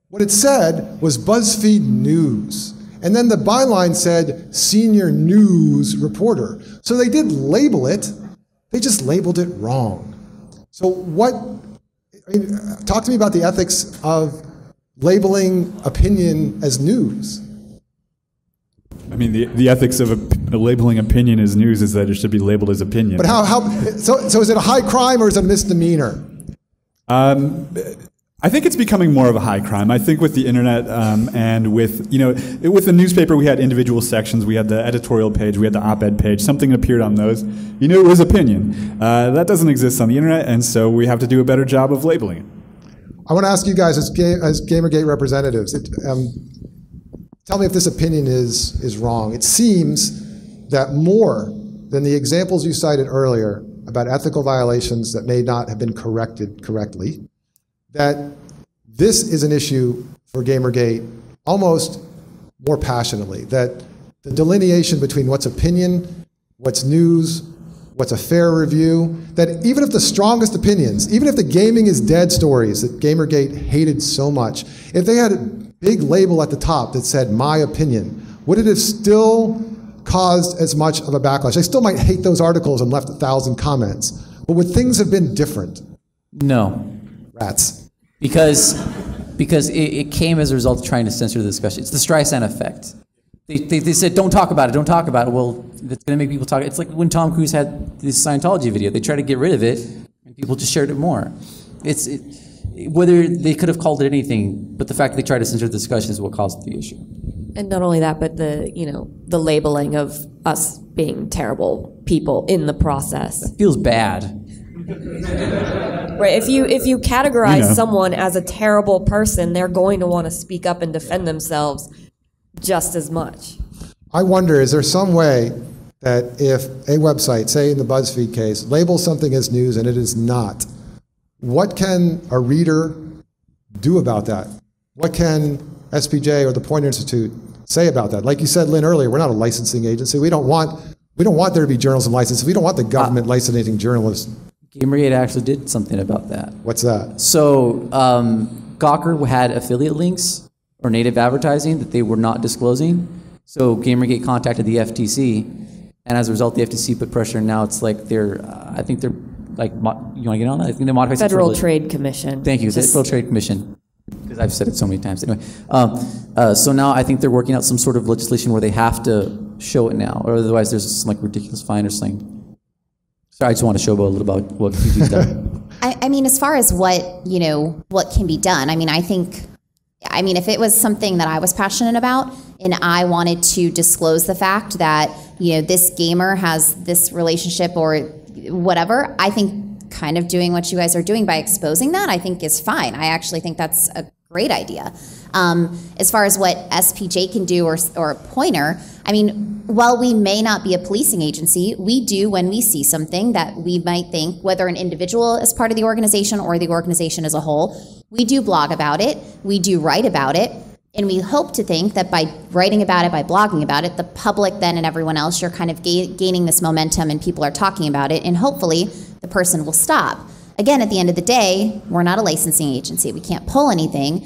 What it said was BuzzFeed News, and then the byline said senior news reporter. So they did label it, they just labeled it wrong. So talk to me about the ethics of labeling opinion as news. I mean, the ethics of labeling opinion as news is that it should be labeled as opinion. But so is it a high crime or is it a misdemeanor? I think it's becoming more of a high crime. I think with the internet and with the newspaper, we had individual sections. We had the editorial page, we had the op-ed page. Something appeared on those. It was opinion. That doesn't exist on the internet, and so we have to do a better job of labeling it. I want to ask you guys, as Gamergate representatives, tell me if this opinion is wrong. It seems that more than the examples you cited earlier about ethical violations that may not have been corrected correctly, that this is an issue for Gamergate almost more passionately, that the delineation between what's opinion, what's news, what's a fair review, that even if the strongest opinions, even if the gaming is dead stories that Gamergate hated so much, if they had a big label at the top that said my opinion, would it have still caused as much of a backlash? They still might hate those articles and left 1,000 comments, but would things have been different? No. Rats. Because it came as a result of trying to censor the discussion. It's the Streisand effect. They said, don't talk about it, don't talk about it. Well, that's going to make people talk. It's like when Tom Cruise had this Scientology video. They tried to get rid of it, and people just shared it more. Whether they could have called it anything, but the fact that they tried to censor the discussion is what caused the issue. And not only that, but the labeling of us being terrible people in the process. It feels bad. Right. If you categorize someone as a terrible person, they're going to want to speak up and defend themselves just as much. I wonder, is there some way that if a website, say in the BuzzFeed case, labels something as news and it is not, what can a reader do about that? What can SPJ or the Poynter Institute say about that? Like you said, Lynn, earlier, we're not a licensing agency. We don't want there to be journalism licensed. We don't want the government licensing journalists. Gamergate actually did something about that. What's that? So Gawker had affiliate links or native advertising that they were not disclosing. So Gamergate contacted the FTC, and as a result, the FTC put pressure. And now it's like I think they're like, you want to get on that? I think they modified Federal Trade Commission. Thank you, Federal Trade Commission. Because I've said it so many times. Anyway, so now I think they're working out some sort of legislation where they have to show it now, or otherwise there's some like ridiculous fine or something. Sorry, I just want to showboat a little about what PG's done. I mean, as far as what can be done, I think if it was something that I was passionate about and I wanted to disclose the fact that, this gamer has this relationship or whatever, I think kind of doing what you guys are doing by exposing that, I think is fine. I actually think that's a great idea. As far as what SPJ can do or Poynter, while we may not be a policing agency, we do, when we see something that we might think, whether an individual is part of the organization or the organization as a whole, we do blog about it, we do write about it, and we hope to think that by writing about it, by blogging about it, the public then and everyone else, you're kind of gaining this momentum and people are talking about it, and hopefully the person will stop. Again, at the end of the day, we're not a licensing agency. We can't pull anything.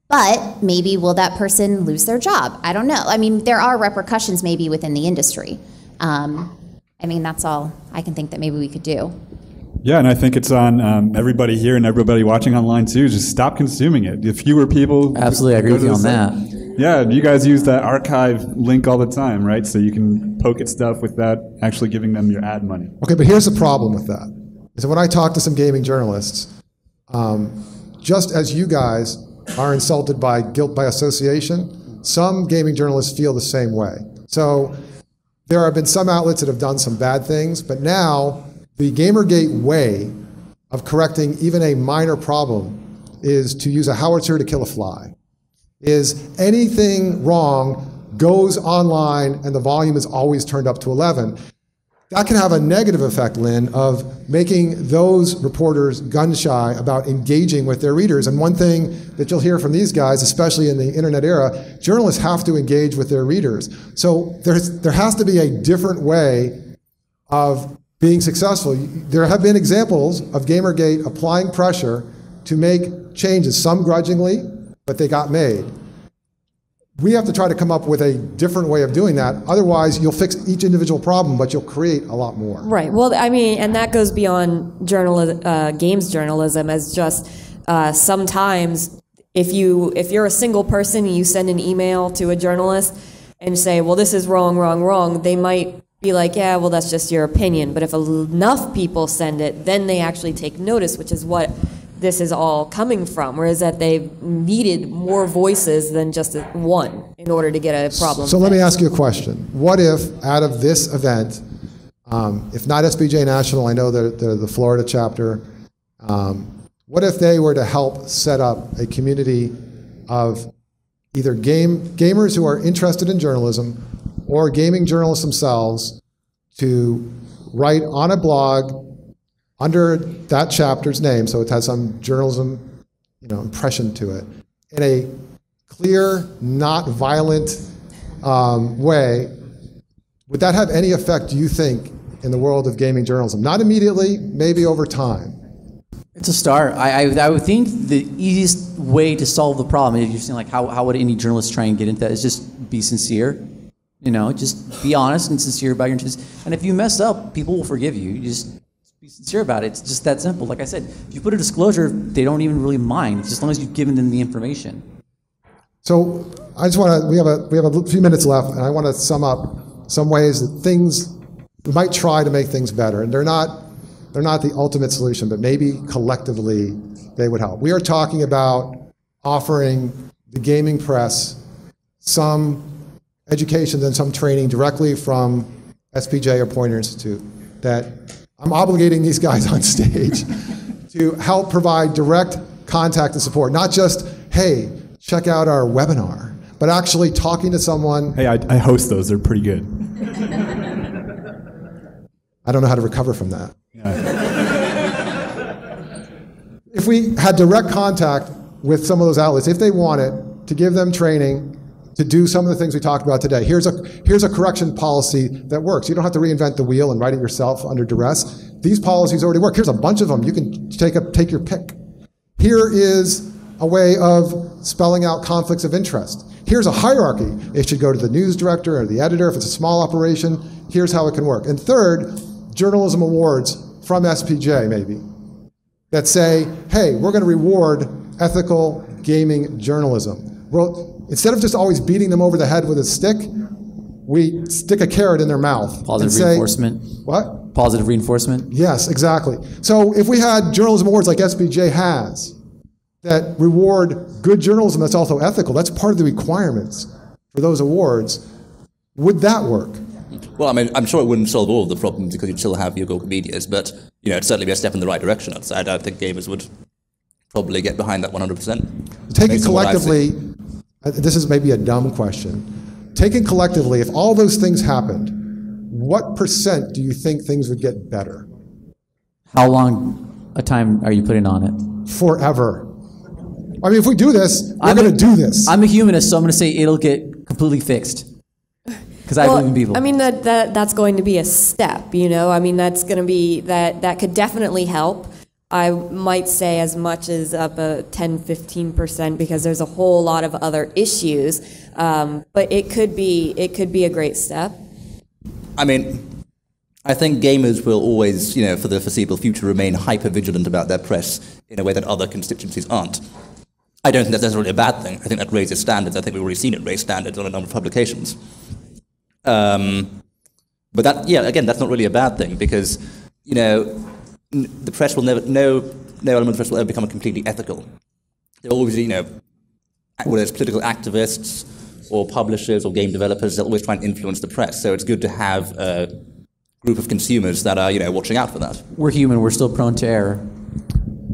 But maybe will that person lose their job? I don't know. There are repercussions maybe within the industry. I mean, that's all I can think that maybe we could do. Yeah, and I think it's on everybody here and everybody watching online too. Just stop consuming it. If fewer people... Absolutely, I agree with you on that. Yeah, you guys use that archive link all the time, right? So you can poke at stuff without actually giving them your ad money. Okay, but here's the problem with that. Is that when I talk to some gaming journalists, just as you guys are insulted by guilt by association, some gaming journalists feel the same way. So there have been some outlets that have done some bad things, but now the Gamergate way of correcting even a minor problem is to use a howitzer to kill a fly. Is anything wrong goes online and the volume is always turned up to 11. That can have a negative effect, Lynn, of making those reporters gun shy about engaging with their readers. And one thing that you'll hear from these guys, especially in the internet era, journalists have to engage with their readers. So there has to be a different way of being successful. There have been examples of Gamergate applying pressure to make changes, some grudgingly, but they got made. We have to try to come up with a different way of doing that. Otherwise, you'll fix each individual problem, but you'll create a lot more. Right. Well, I mean, and that goes beyond games journalism as just sometimes if you're a single person and you send an email to a journalist and say, well, this is wrong, wrong, wrong, they might be like, yeah, well, that's just your opinion. But if enough people send it, then they actually take notice, which is what this is all coming from, whereas that they've needed more voices than just one in order to get a problem So let me ask you a question. What if out of this event, if not SPJ National, I know they're the Florida chapter, what if they were to help set up a community of either gamers who are interested in journalism or gaming journalists themselves to write on a blog under that chapter's name, so it has some journalism, impression to it, in a clear, not violent way, would that have any effect, do you think, in the world of gaming journalism? Not immediately, maybe over time. It's a start. I would think the easiest way to solve the problem, if you're saying like how would any journalist try and get into that, is just be sincere. Just be honest and sincere about your intentions. And if you mess up, people will forgive you. You just be sincere about it. It's just that simple. Like I said, if you put a disclosure, they don't even really mind, just as long as you've given them the information. So I just want to, we have a few minutes left, and I want to sum up some ways that things, we might try to make things better. And they're not the ultimate solution, but maybe collectively they would help. We are talking about offering the gaming press some education and some training directly from SPJ or Poynter Institute that I'm obligating these guys on stage to help provide direct contact and support. Not just, hey, check out our webinar, but actually talking to someone. Hey, I host those. They're pretty good. I don't know how to recover from that. If we had direct contact with some of those outlets, if they wanted to give them training to do some of the things we talked about today. Here's a correction policy that works. You don't have to reinvent the wheel and write it yourself under duress. These policies already work. Here's a bunch of them. You can take your pick. Here is a way of spelling out conflicts of interest. Here's a hierarchy. It should go to the news director or the editor. If it's a small operation, here's how it can work. And third, journalism awards from SPJ maybe that say, hey, we're going to reward ethical gaming journalism. Well, instead of just always beating them over the head with a stick, we stick a carrot in their mouth. Positive reinforcement. What? Positive reinforcement. Yes, exactly. So if we had journalism awards like SPJ has that reward good journalism that's also ethical, that's part of the requirements for those awards, would that work? Well, I mean, I'm sure it wouldn't solve all of the problems because you'd still have your Google medias, but it'd certainly be a step in the right direction. I don't think gamers would probably get behind that 100%. Taken collectively, this is maybe a dumb question. Taken collectively, if all those things happened, what % do you think things would get better? How long a time are you putting on it? Forever. I mean, if we do this, we're going to do this. I'm a humanist, so I'm going to say it'll get completely fixed. Because I believe in people. I mean, that's going to be a step, I mean, that's going to be, that could definitely help. I might say as much as up a 10-15% because there's a whole lot of other issues, but it could be a great step. I mean, I think gamers will always, for the foreseeable future, remain hyper-vigilant about their press in a way that other constituencies aren't. I don't think that's necessarily a bad thing. I think that raises standards. I think we've already seen it raise standards on a number of publications. But that, again, that's not really a bad thing because, the press will never, no element of the press will ever become completely ethical. There will always be, whether it's political activists or publishers or game developers, they'll always try and influence the press. So it's good to have a group of consumers that are, watching out for that. We're human. We're still prone to error.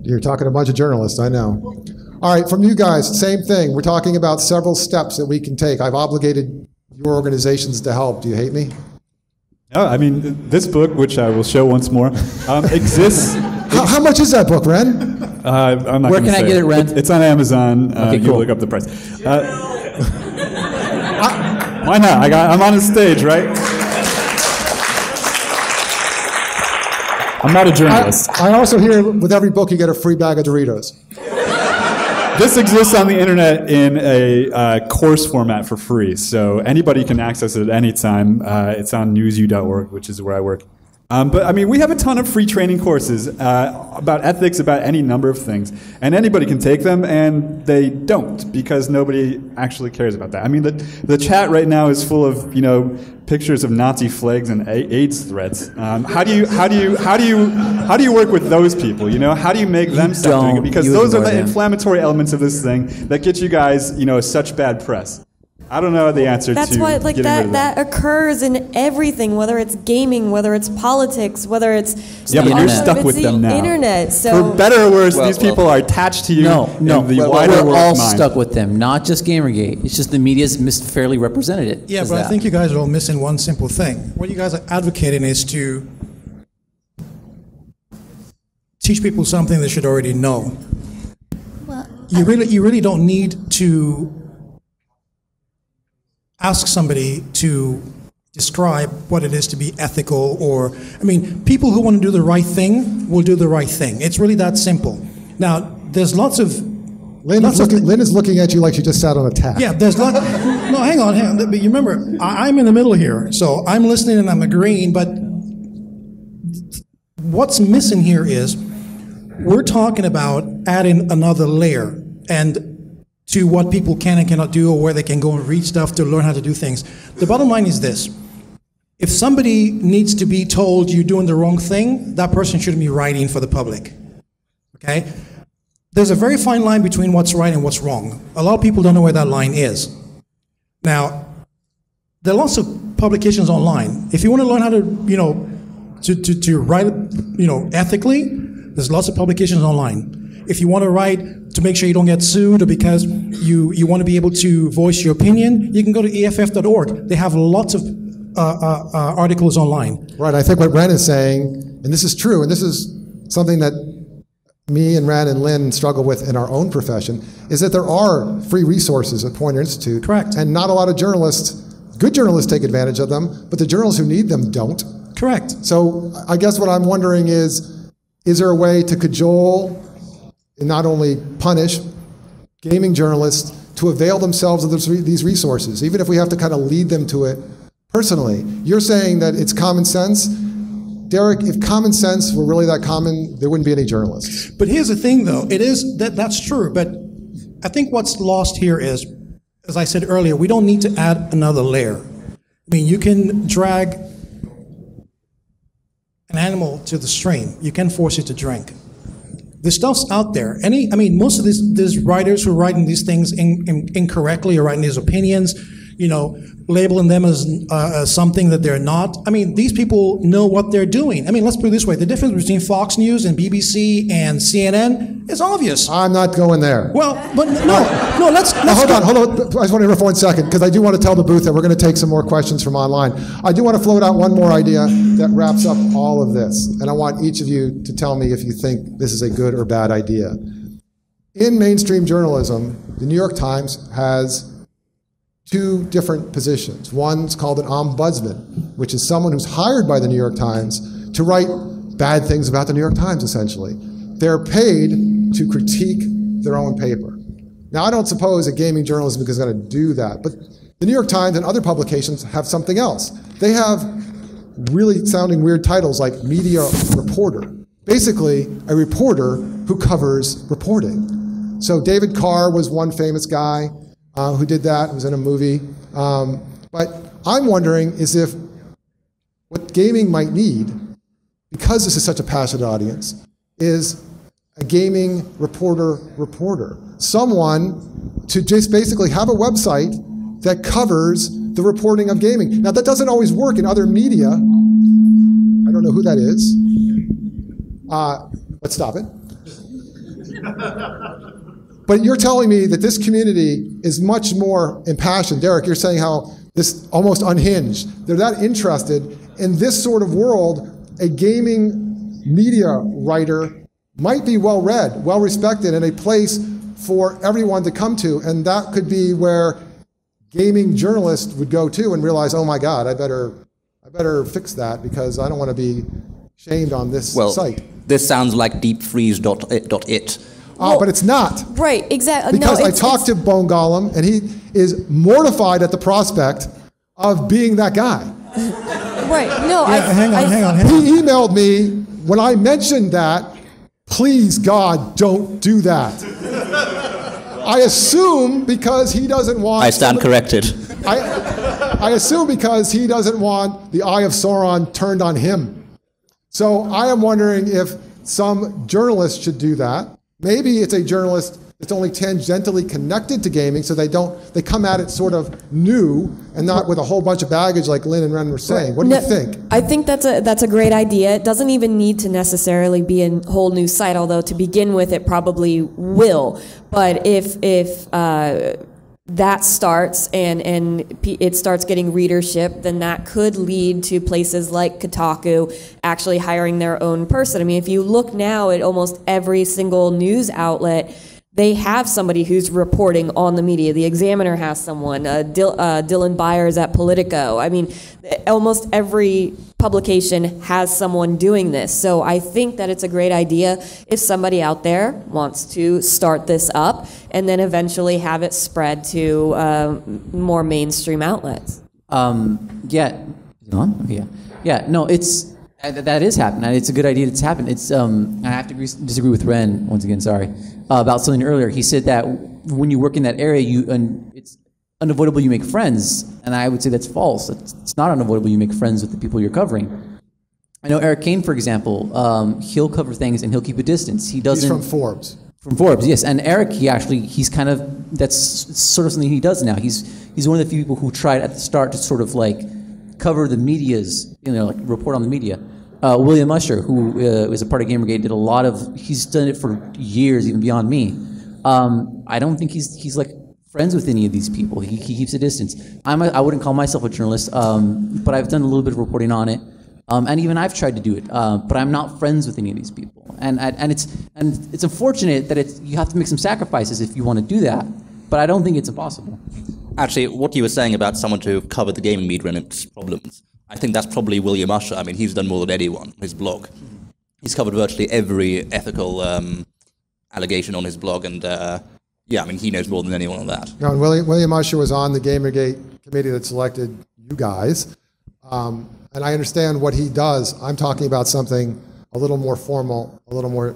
You're talking to a bunch of journalists, I know. All right, from you guys, same thing. We're talking about several steps that we can take. I've obligated your organizations to help. Do you hate me? No, I mean, this book, which I will show once more, exists. How much is that book, Ren? I'm not Where can I get it, Ren? It's on Amazon. Okay, you cool. Look up the price. Why not? I'm on a stage, right? I'm not a journalist. I also hear with every book you get a free bag of Doritos. This exists on the internet in a course format for free, so anybody can access it at any time. It's on newsu.org, which is where I work. But I mean, we have a ton of free training courses about ethics, about any number of things, and anybody can take them, and they don't because nobody actually cares about that. I mean, the chat right now is full of pictures of Nazi flags and AIDS threats. How do you work with those people? How do you make them stop doing it? Because those are the inflammatory elements of this thing that get you guys such bad press. I don't know the answer That's to why, getting rid of that occurs in everything, whether it's gaming, whether it's politics, whether it's yeah, but you're stuck with them now. Internet. So for better or worse, these people are attached to you. No. We're all stuck with them, not just Gamergate. It's just the media's fairly represented it. Yeah, but I think you guys are all missing one simple thing. What you guys are advocating is to teach people something they should already know. Well, you really don't need to ask somebody to describe what it is to be ethical people who want to do the right thing will do the right thing. It's really that simple. Now, there's lots of... Lynn is looking at you like she just sat on a tack. Yeah, there's lots... No, hang on. But you remember, I'm in the middle here, so I'm listening and I'm agreeing, but what's missing here is we're talking about adding another layer and to what people can and cannot do or where they can go and read stuff to learn how to do things. The bottom line is this. If somebody needs to be told you're doing the wrong thing, that person shouldn't be writing for the public, okay? There's a very fine line between what's right and what's wrong. A lot of people don't know where that line is. Now, there are lots of publications online. If you want to learn how to, to write, ethically, there's lots of publications online. If you want to write to make sure you don't get sued or because you want to be able to voice your opinion, you can go to EFF.org. They have lots of articles online. Right, I think what Ren is saying, and this is true, and this is something that me and Ren and Lynn struggle with in our own profession, is that there are free resources at Poynter Institute. Correct. And not a lot of journalists, good journalists take advantage of them, but the journalists who need them don't. Correct. So I guess what I'm wondering is there a way to cajole and not only punish gaming journalists to avail themselves of these resources, even if we have to kind of lead them to it personally? You're saying that it's common sense. Derek, if common sense were really that common, there wouldn't be any journalists. But here's the thing, though. It is that's true, but I think what's lost here is, as I said earlier, we don't need to add another layer. I mean, you can drag an animal to the stream. You can force it to drink. The stuff's out there. Most of these writers who are writing these things incorrectly or writing these opinions, labeling them as something that they're not. These people know what they're doing. Let's put it this way. The difference between Fox News and BBC and CNN is obvious. I'm not going there. Well, but no, let's hold on. I just want to interrupt for 1 second because I do want to tell the booth that we're going to take some more questions from online. I do want to float out one more idea that wraps up all of this, and I want each of you to tell me if you think this is a good or bad idea. In mainstream journalism, the New York Times has two different positions. One's called an ombudsman, which is someone who's hired by the New York Times to write bad things about the New York Times, essentially. They're paid to critique their own paper. Now, I don't suppose that gaming journalism is going to do that, but the New York Times and other publications have something else. They have really sounding weird titles like media reporter. Basically, a reporter who covers reporting. So David Carr was one famous guy who did that, was in a movie. But I'm wondering is if what gaming might need, because this is such a passionate audience, is a gaming reporter. Someone to just basically have a website that covers the reporting of gaming. Now, that doesn't always work in other media. I don't know who that is. Let's stop it. But you're telling me that this community is much more impassioned. Derek, you're saying how this almost unhinged. They're that interested in this sort of world. A gaming media writer might be well read, well respected, and a place for everyone to come to. And that could be where gaming journalists would go to and realize, oh my God, I better fix that because I don't want to be shamed on this site. This sounds like deepfreeze.it. But it's not. Right, exactly. Because I talked to Bone Golem, and he is mortified at the prospect of being that guy. Right, no, hang on. He emailed me when I mentioned that, please God, don't do that. I assume because he doesn't want... I stand corrected. I assume because he doesn't want the eye of Sauron turned on him. So I am wondering if some journalist should do that. Maybe it's a journalist that's only tangentially connected to gaming, so they come at it sort of new and not with a whole bunch of baggage like Lynn and Ren were saying. What do you think? I think that's a great idea. It doesn't even need to necessarily be a whole new site, although to begin with it probably will. But if that starts and it starts getting readership, then that could lead to places like Kotaku actually hiring their own person. I mean, if you look now at almost every single news outlet, they have somebody who's reporting on the media. The Examiner has someone, Dylan Byers at Politico. I mean, almost every publication has someone doing this. So I think that it's a great idea if somebody out there wants to start this up and then eventually have it spread to more mainstream outlets. Yeah. Is it on? Okay, yeah. No, that is happening. It's a good idea that's happened. It's I have to disagree with Ren once again. Sorry about something earlier. He said that when you work in that area, it's unavoidable you make friends, and I would say that's false. It's not unavoidable you make friends with the people you're covering. I know Eric Kane, for example. He'll cover things and he'll keep a distance. He doesn't. He's from Forbes. From Forbes, yes. And Eric, he's kind of that's sort of something he does now. He's one of the few people who tried at the start to sort of like cover the media's, like report on the media. William Usher, who is a part of Gamergate, did a lot of. He's done it for years, even beyond me. I don't think he's like friends with any of these people. He keeps a distance. I wouldn't call myself a journalist, but I've done a little bit of reporting on it, and even I've tried to do it. But I'm not friends with any of these people, and it's unfortunate that you have to make some sacrifices if you want to do that. But I don't think it's impossible. Actually, what you were saying about someone to cover the gaming media and its problems, I think that's probably William Usher. I mean, he's done more than anyone, his blog. He's covered virtually every ethical allegation on his blog, and yeah, I mean, he knows more than anyone on that. No, and William Usher was on the Gamergate committee that selected you guys, and I understand what he does. I'm talking about something a little more formal, a little more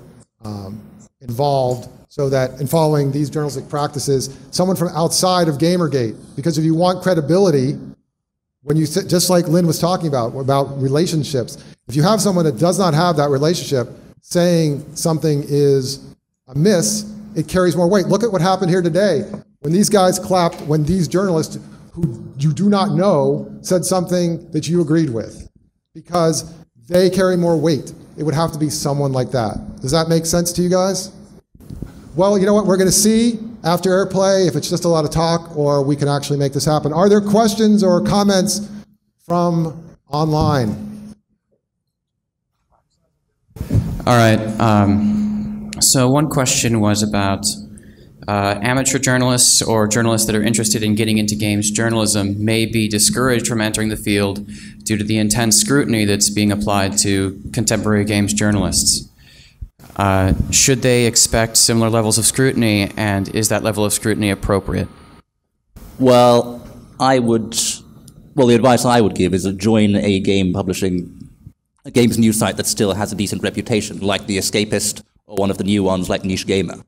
involved, so that in following these journalistic practices, someone from outside of Gamergate, because if you want credibility, when you just like Lynn was talking about relationships, if you have someone that does not have that relationship saying something is amiss, it carries more weight. Look at what happened here today. When these guys clapped, when these journalists who you do not know said something that you agreed with, because they carry more weight. It would have to be someone like that. Does that make sense to you guys? Well, you know what? We're going to see after Airplay if it's just a lot of talk or we can actually make this happen. Are there questions or comments from online? All right. So one question was about amateur journalists or journalists that are interested in getting into games journalism may be discouraged from entering the field due to the intense scrutiny that's being applied to contemporary games journalists. Should they expect similar levels of scrutiny, and is that level of scrutiny appropriate? Well, I would well, the advice I would give is to join a games news site that still has a decent reputation, like The Escapist, or one of the new ones like Niche Gamer.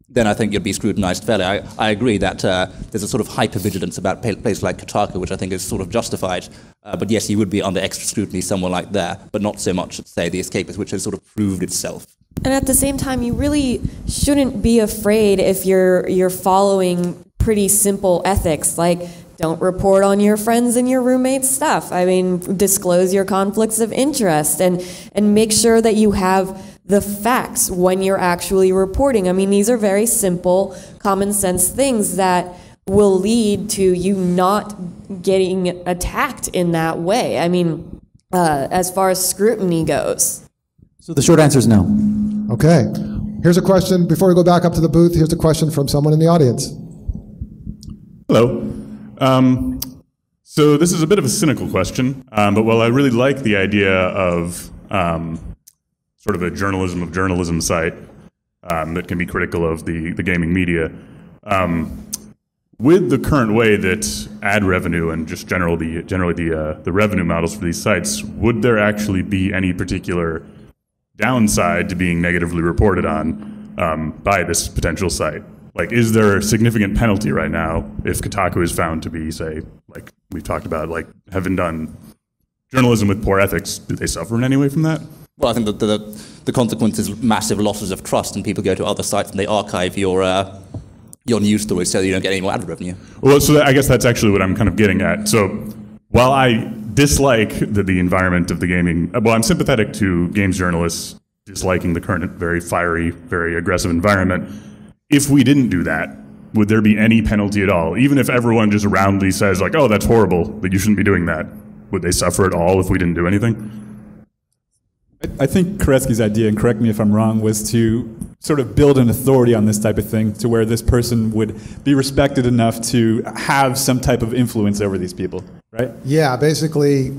Then I think you'd be scrutinized fairly. I agree that there's a sort of hypervigilance about places like Kotaku, which I think is sort of justified. But yes, you would be under extra scrutiny somewhere like that, but not so much at, say, The Escapist, which has sort of proved itself. And at the same time, you really shouldn't be afraid if you're following pretty simple ethics, like don't report on your friends and your roommates' stuff. I mean, disclose your conflicts of interest and make sure that you have the facts when you're actually reporting. I mean, these are very simple, common sense things that will lead to you not getting attacked in that way. I mean, as far as scrutiny goes. So the short answer is no. Okay. Here's a question. Before we go back up to the booth, here's a question from someone in the audience. Hello. So this is a bit of a cynical question, but while I really like the idea of sort of a journalism of journalism site that can be critical of the gaming media, with the current way that ad revenue and just generally the revenue models for these sites, would there actually be any particular downside to being negatively reported on by this potential site? Like, is there a significant penalty right now if Kotaku is found to be, say, like we've talked about, like having done journalism with poor ethics? Do they suffer in any way from that? Well, I think that the consequence is massive losses of trust, and people go to other sites and they archive your news stories so you don't get any more ad revenue. Well, so I guess that's actually what I'm kind of getting at. So while I dislike the environment of the gaming, well, I'm sympathetic to games journalists disliking the current very fiery, very aggressive environment. If we didn't do that, would there be any penalty at all? Even if everyone just roundly says, like, oh, that's horrible, that you shouldn't be doing that, would they suffer at all if we didn't do anything? I think Koretsky's idea, and correct me if I'm wrong, was to sort of build an authority on this type of thing to where this person would be respected enough to have some type of influence over these people, right? Yeah, basically,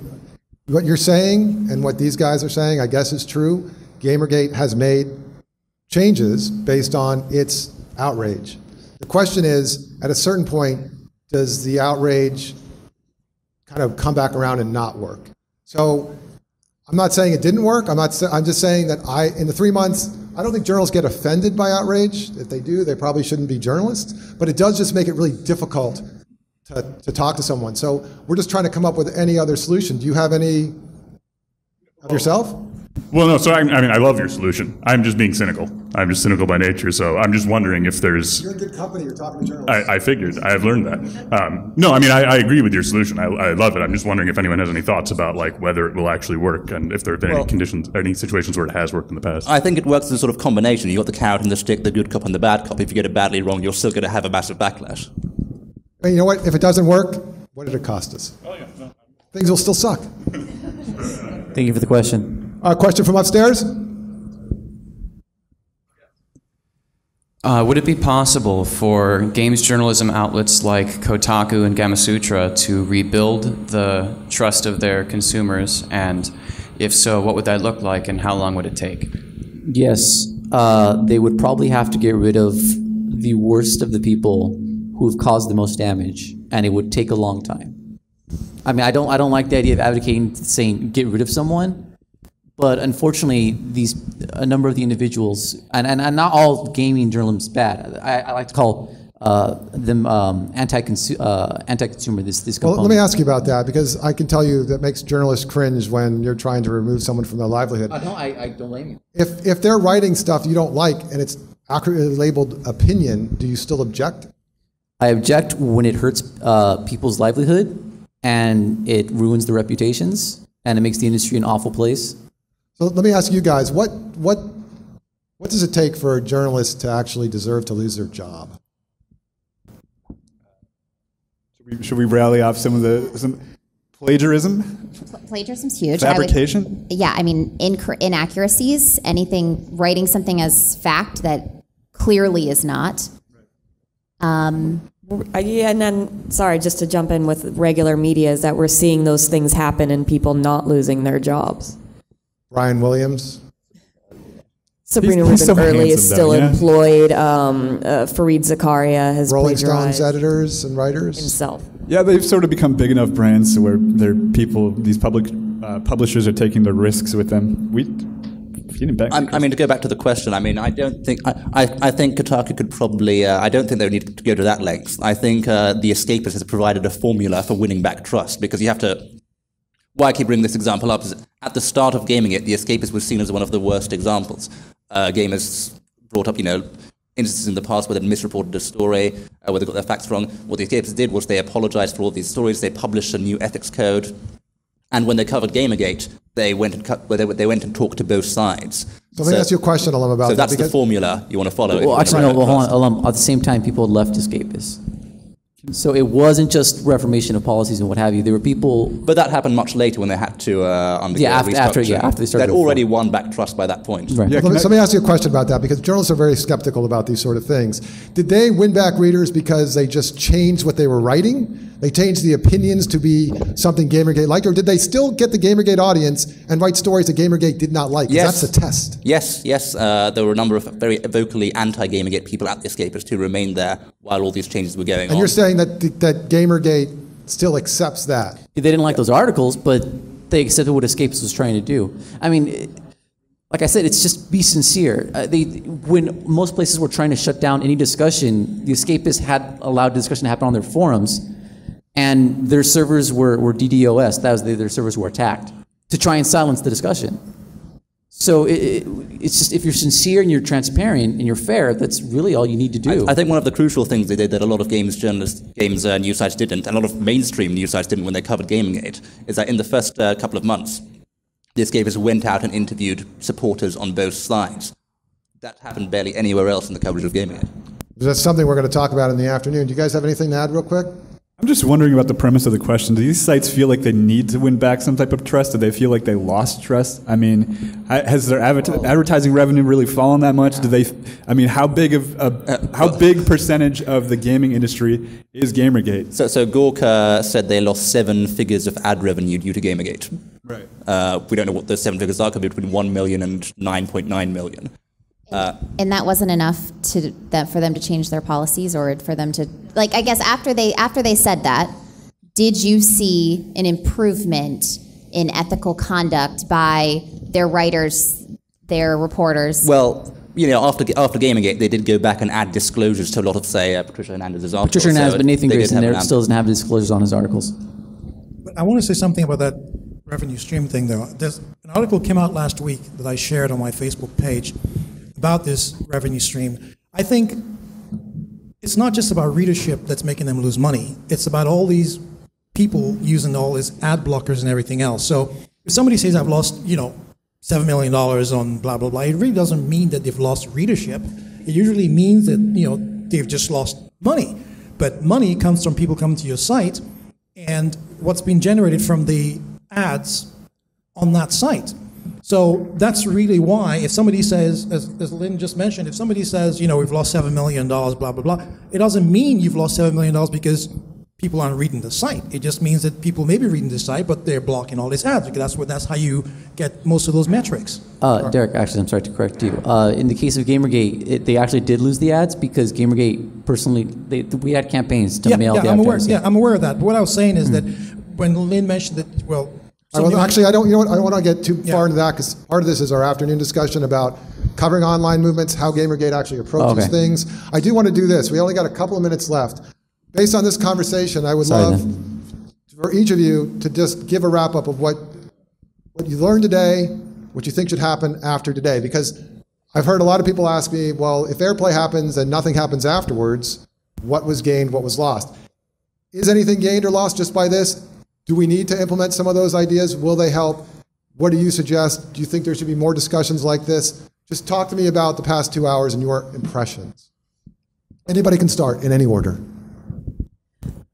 what you're saying and what these guys are saying, I guess is true. Gamergate has made changes based on its outrage. The question is, at a certain point, does the outrage kind of come back around and not work? So I'm not saying it didn't work. I'm just saying that in the 3 months, I don't think journalists get offended by outrage. If they do, they probably shouldn't be journalists. But it does just make it really difficult to talk to someone. So we're just trying to come up with any other solution. Do you have any of yourself? Well, no, so I mean, I love your solution. I'm just being cynical. I'm just cynical by nature, so I'm just wondering if there's... You're in good company, you're talking to journalists. I figured. I have learned that. No, I mean, I agree with your solution. I love it. I'm just wondering if anyone has any thoughts about like whether it will actually work and if there have been any conditions, any situations where it has worked in the past. I think it works as a sort of combination. You've got the carrot and the stick, the good cop and the bad cop. If you get it badly wrong, you're still going to have a massive backlash. And you know what? If it doesn't work, what did it cost us? Oh, yeah. No. Things will still suck. Thank you for the question. Question from upstairs? Would it be possible for games journalism outlets like Kotaku and Gamasutra to rebuild the trust of their consumers? And if so, what would that look like and how long would it take? Yes, they would probably have to get rid of the worst of the people who have caused the most damage, and it would take a long time. I mean, I don't like the idea of advocating saying get rid of someone. But unfortunately, a number of the individuals, and not all gaming journalism is bad. I like to call them anti-consumer. This Well, component. let me ask you about that, because I can tell you that makes journalists cringe when you're trying to remove someone from their livelihood. No, I don't blame you. If they're writing stuff you don't like and it's accurately labeled opinion, do you still object? I object when it hurts people's livelihood and it ruins their reputations and it makes the industry an awful place. So let me ask you guys, what does it take for a journalist to actually deserve to lose their job? Should we rally off some plagiarism? Plagiarism's huge. Fabrication? I mean, inaccuracies, writing something as fact that clearly is not. And then, sorry, just to jump in with regular media, is that we're seeing those things happen and people not losing their jobs. Brian Williams. Sabrina He's so Rubin-Early is handsome, still though, yeah. employed. Fareed Zakaria has Rolling plagiarized Stones editors and writers? himself. Yeah, they've sort of become big enough brands where these publishers are taking the risks with them. I mean, to go back to the question, I mean, I don't think I think Kotaku could probably. I don't think they would need to go to that length. I think The Escapist has provided a formula for winning back trust, because you have to. Why I keep bringing this example up is at the start of Gaming-It, The Escapist was seen as one of the worst examples. Gamers brought up, instances in the past where they misreported a story, where they got their facts wrong. What The Escapists did was they apologized for all these stories. They published a new ethics code. And when they covered Gamergate, they went and talked to both sides. So let me ask you a question, Alam, about so that. that's the formula you want to follow. Well, actually, no. Well, hold on, Alam. At the same time, people had left Escapists. So it wasn't just reformation of policies and what have you. There were people. But that happened much later when they had to undergo after they started. They'd already won back trust by that point. Right. Let me ask you a question about that, because journalists are very skeptical about these sort of things. Did they win back readers because they just changed what they were writing? They changed the opinions to be something Gamergate liked, or did they still get the Gamergate audience and write stories that Gamergate did not like? Yes. That's the test. Yes. There were a number of very vocally anti-Gamergate people at the Escapist who remained there while all these changes were going on. And you're saying that that Gamergate still accepts that? They didn't like those articles, but they accepted what Escapist was trying to do. I mean, like I said, it's just be sincere. When most places were trying to shut down any discussion, the Escapists had allowed discussion to happen on their forums, and their servers were DDoS. That was their servers were attacked to try and silence the discussion. So it's just, if you're sincere and you're transparent and you're fair, that's really all you need to do. I think one of the crucial things they did that a lot of games news sites didn't, and a lot of mainstream news sites didn't when they covered Gamergate, is that in the first couple of months, the Escapists went out and interviewed supporters on both sides. That happened barely anywhere else in the coverage of Gamergate. That's something we're going to talk about in the afternoon. Do you guys have anything to add real quick? I'm just wondering about the premise of the question. Do these sites feel like they need to win back some type of trust? Do they feel like they lost trust? I mean, has their advertising revenue really fallen that much? Do they? I mean, how big percentage of the gaming industry is Gamergate? So Gorka said they lost 7 figures of ad revenue due to Gamergate. Right. We don't know what those 7 figures are. Could be between 1 million and 9.9 million. And that wasn't enough for them to change their policies, or for them to, like, I guess after they said that, did you see an improvement in ethical conduct by their writers, their reporters? Well, after Gamergate, they did go back and add disclosures to a lot of, say, Patricia Hernandez's articles. Patricia Hernandez, but Nathan Grayson still doesn't have disclosures on his articles. But I want to say something about that revenue stream thing, though. There's an article came out last week that I shared on my Facebook page about this revenue stream. I think it's not just about readership that's making them lose money. It's about all these people using all these ad blockers and everything else. So if somebody says I've lost, $7 million on blah, blah, blah, it really doesn't mean that they've lost readership. It usually means that, they've just lost money. But money comes from people coming to your site and what's been generated from the ads on that site. So that's really why, if somebody says, as Lynn just mentioned, if somebody says, we've lost $7 million, blah, blah, blah, it doesn't mean you've lost $7 million because people aren't reading the site. It just means that people may be reading the site, but they're blocking all these ads, because that's how you get most of those metrics. Derek, actually, I'm sorry to correct you. In the case of Gamergate, they actually did lose the ads because Gamergate personally, we had campaigns to mail the advertising. Yeah, I'm aware of that. But what I was saying is that when Lynn mentioned that, well, actually, I don't want to get too far into that, because part of this is our afternoon discussion about covering online movements, how Gamergate actually approaches things. I do want to do this. We only got a couple of minutes left. Based on this conversation, I would love for each of you to just give a wrap-up of what you learned today, what you think should happen after today. Because I've heard a lot of people ask me, well, if Airplay happens and nothing happens afterwards, what was gained, what was lost? Is anything gained or lost just by this? Do we need to implement some of those ideas? Will they help? What do you suggest? Do you think there should be more discussions like this? Just talk to me about the past 2 hours and your impressions. Anybody can start in any order.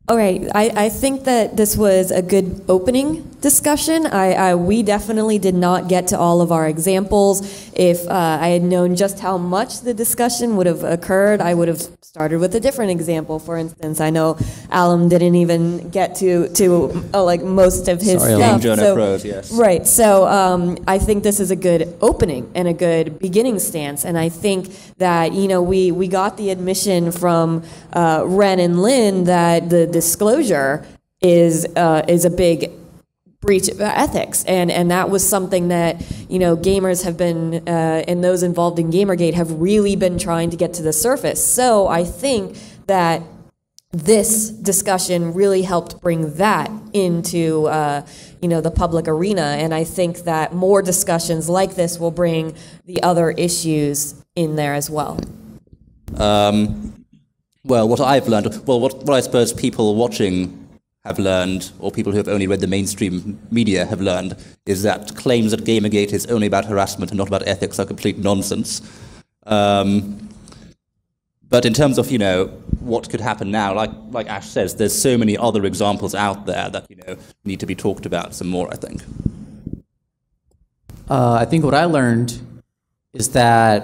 All right, I think that this was a good opening discussion. We definitely did not get to all of our examples. If I had known just how much the discussion would have occurred, I would have started with a different example. For instance, I know Alum didn't even get to like most of his stuff. Pros, yes. Right. So I think this is a good opening and a good beginning stance. And I think that, we got the admission from Ren and Lynn that the disclosure is a big breach of ethics, and that was something that gamers have been and those involved in Gamergate have really been trying to get to the surface. So I think that this discussion really helped bring that into the public arena, and I think that more discussions like this will bring the other issues in there as well. Well, what I've learned, what I suppose people watching have learned, or people who have only read the mainstream media have learned, is that claims that Gamergate is only about harassment and not about ethics are complete nonsense. But in terms of, what could happen now, like Ash says, there's so many other examples out there that, need to be talked about some more, I think. I think what I learned is that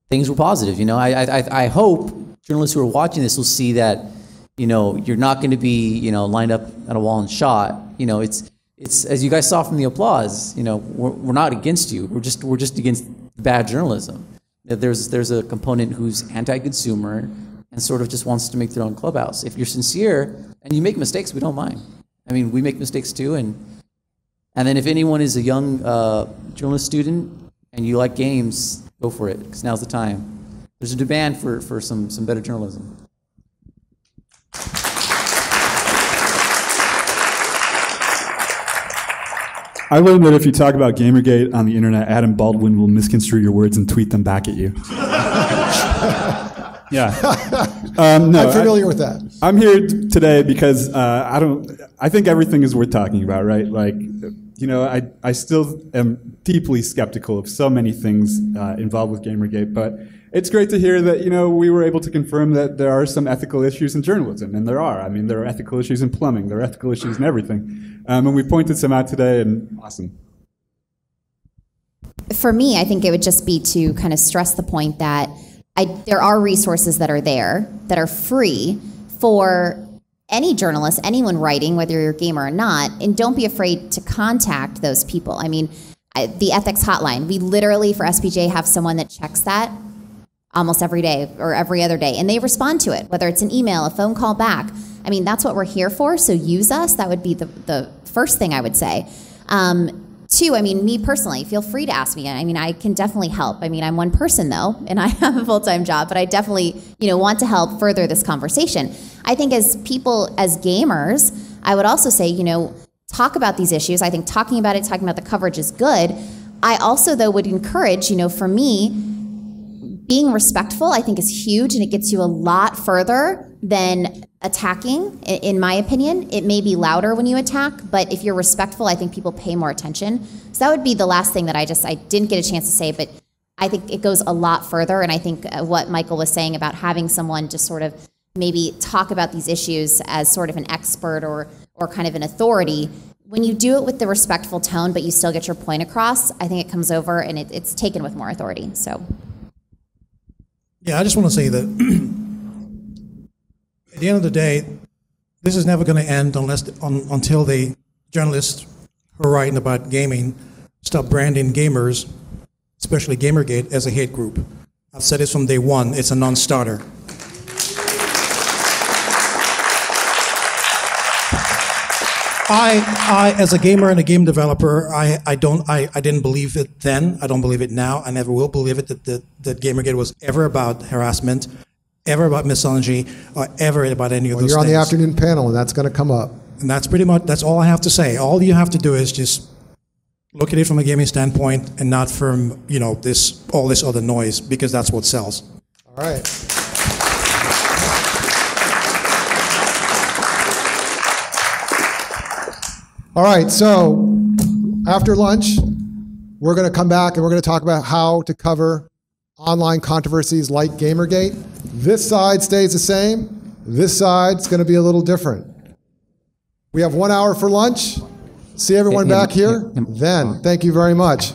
things were positive. I hope journalists who are watching this will see that you're not going to be, lined up at a wall and shot. It's as you guys saw from the applause. We're not against you. We're just against bad journalism. There's a component who's anti-consumer and sort of just wants to make their own clubhouse. If you're sincere and you make mistakes, we don't mind. I mean, we make mistakes too. And then if anyone is a young journalist student and you like games, go for it, because now's the time. There's a demand for some better journalism. I learned that if you talk about Gamergate on the internet, Adam Baldwin will misconstrue your words and tweet them back at you. Yeah. No, I'm familiar with that. I'm here today because I think everything is worth talking about, right? Like, I still am deeply skeptical of so many things involved with Gamergate, but it's great to hear that, we were able to confirm that there are some ethical issues in journalism, and there are. I mean, there are ethical issues in plumbing, there are ethical issues in everything. And we pointed some out today, and awesome. For me, I think it would just be to kind of stress the point that there are resources that are there that are free for any journalist, anyone writing, whether you're a gamer or not, and don't be afraid to contact those people. I mean, the ethics hotline, we literally for SPJ have someone that checks that almost every day or every other day, and they respond to it, whether it's an email, a phone call back. I mean, that's what we're here for, so use us. That would be the first thing I would say. Two, I mean, me personally, feel free to ask me. I mean, I can definitely help. I mean, I'm one person though, and I have a full-time job, but I definitely, want to help further this conversation. I think as people, as gamers, I would also say, talk about these issues. I think talking about it, talking about the coverage is good. I also, though, would encourage, for me, being respectful, I think, is huge, and it gets you a lot further than attacking, in my opinion. It may be louder when you attack, but if you're respectful, I think people pay more attention. So that would be the last thing that I didn't get a chance to say, but I think it goes a lot further, and I think what Michael was saying about having someone just sort of maybe talk about these issues as sort of an expert or kind of an authority, when you do it with the respectful tone, but you still get your point across, I think it comes over and it's taken with more authority, so. Yeah, I just want to say that at the end of the day, this is never going to end until the journalists who are writing about gaming stop branding gamers, especially Gamergate, as a hate group. I've said this from day one, it's a non-starter. I, as a gamer and a game developer, I didn't believe it then. I don't believe it now. I never will believe it that Gamergate was ever about harassment, ever about misogyny, or ever about any of those things. You're on the afternoon panel, and that's going to come up. And that's pretty much, that's all I have to say. All you have to do is just look at it from a gaming standpoint and not from, all this other noise, because that's what sells. All right. All right, so after lunch, we're going to come back and we're going to talk about how to cover online controversies like Gamergate. This side stays the same. This side's going to be a little different. We have 1 hour for lunch. See everyone back here then. Thank you very much.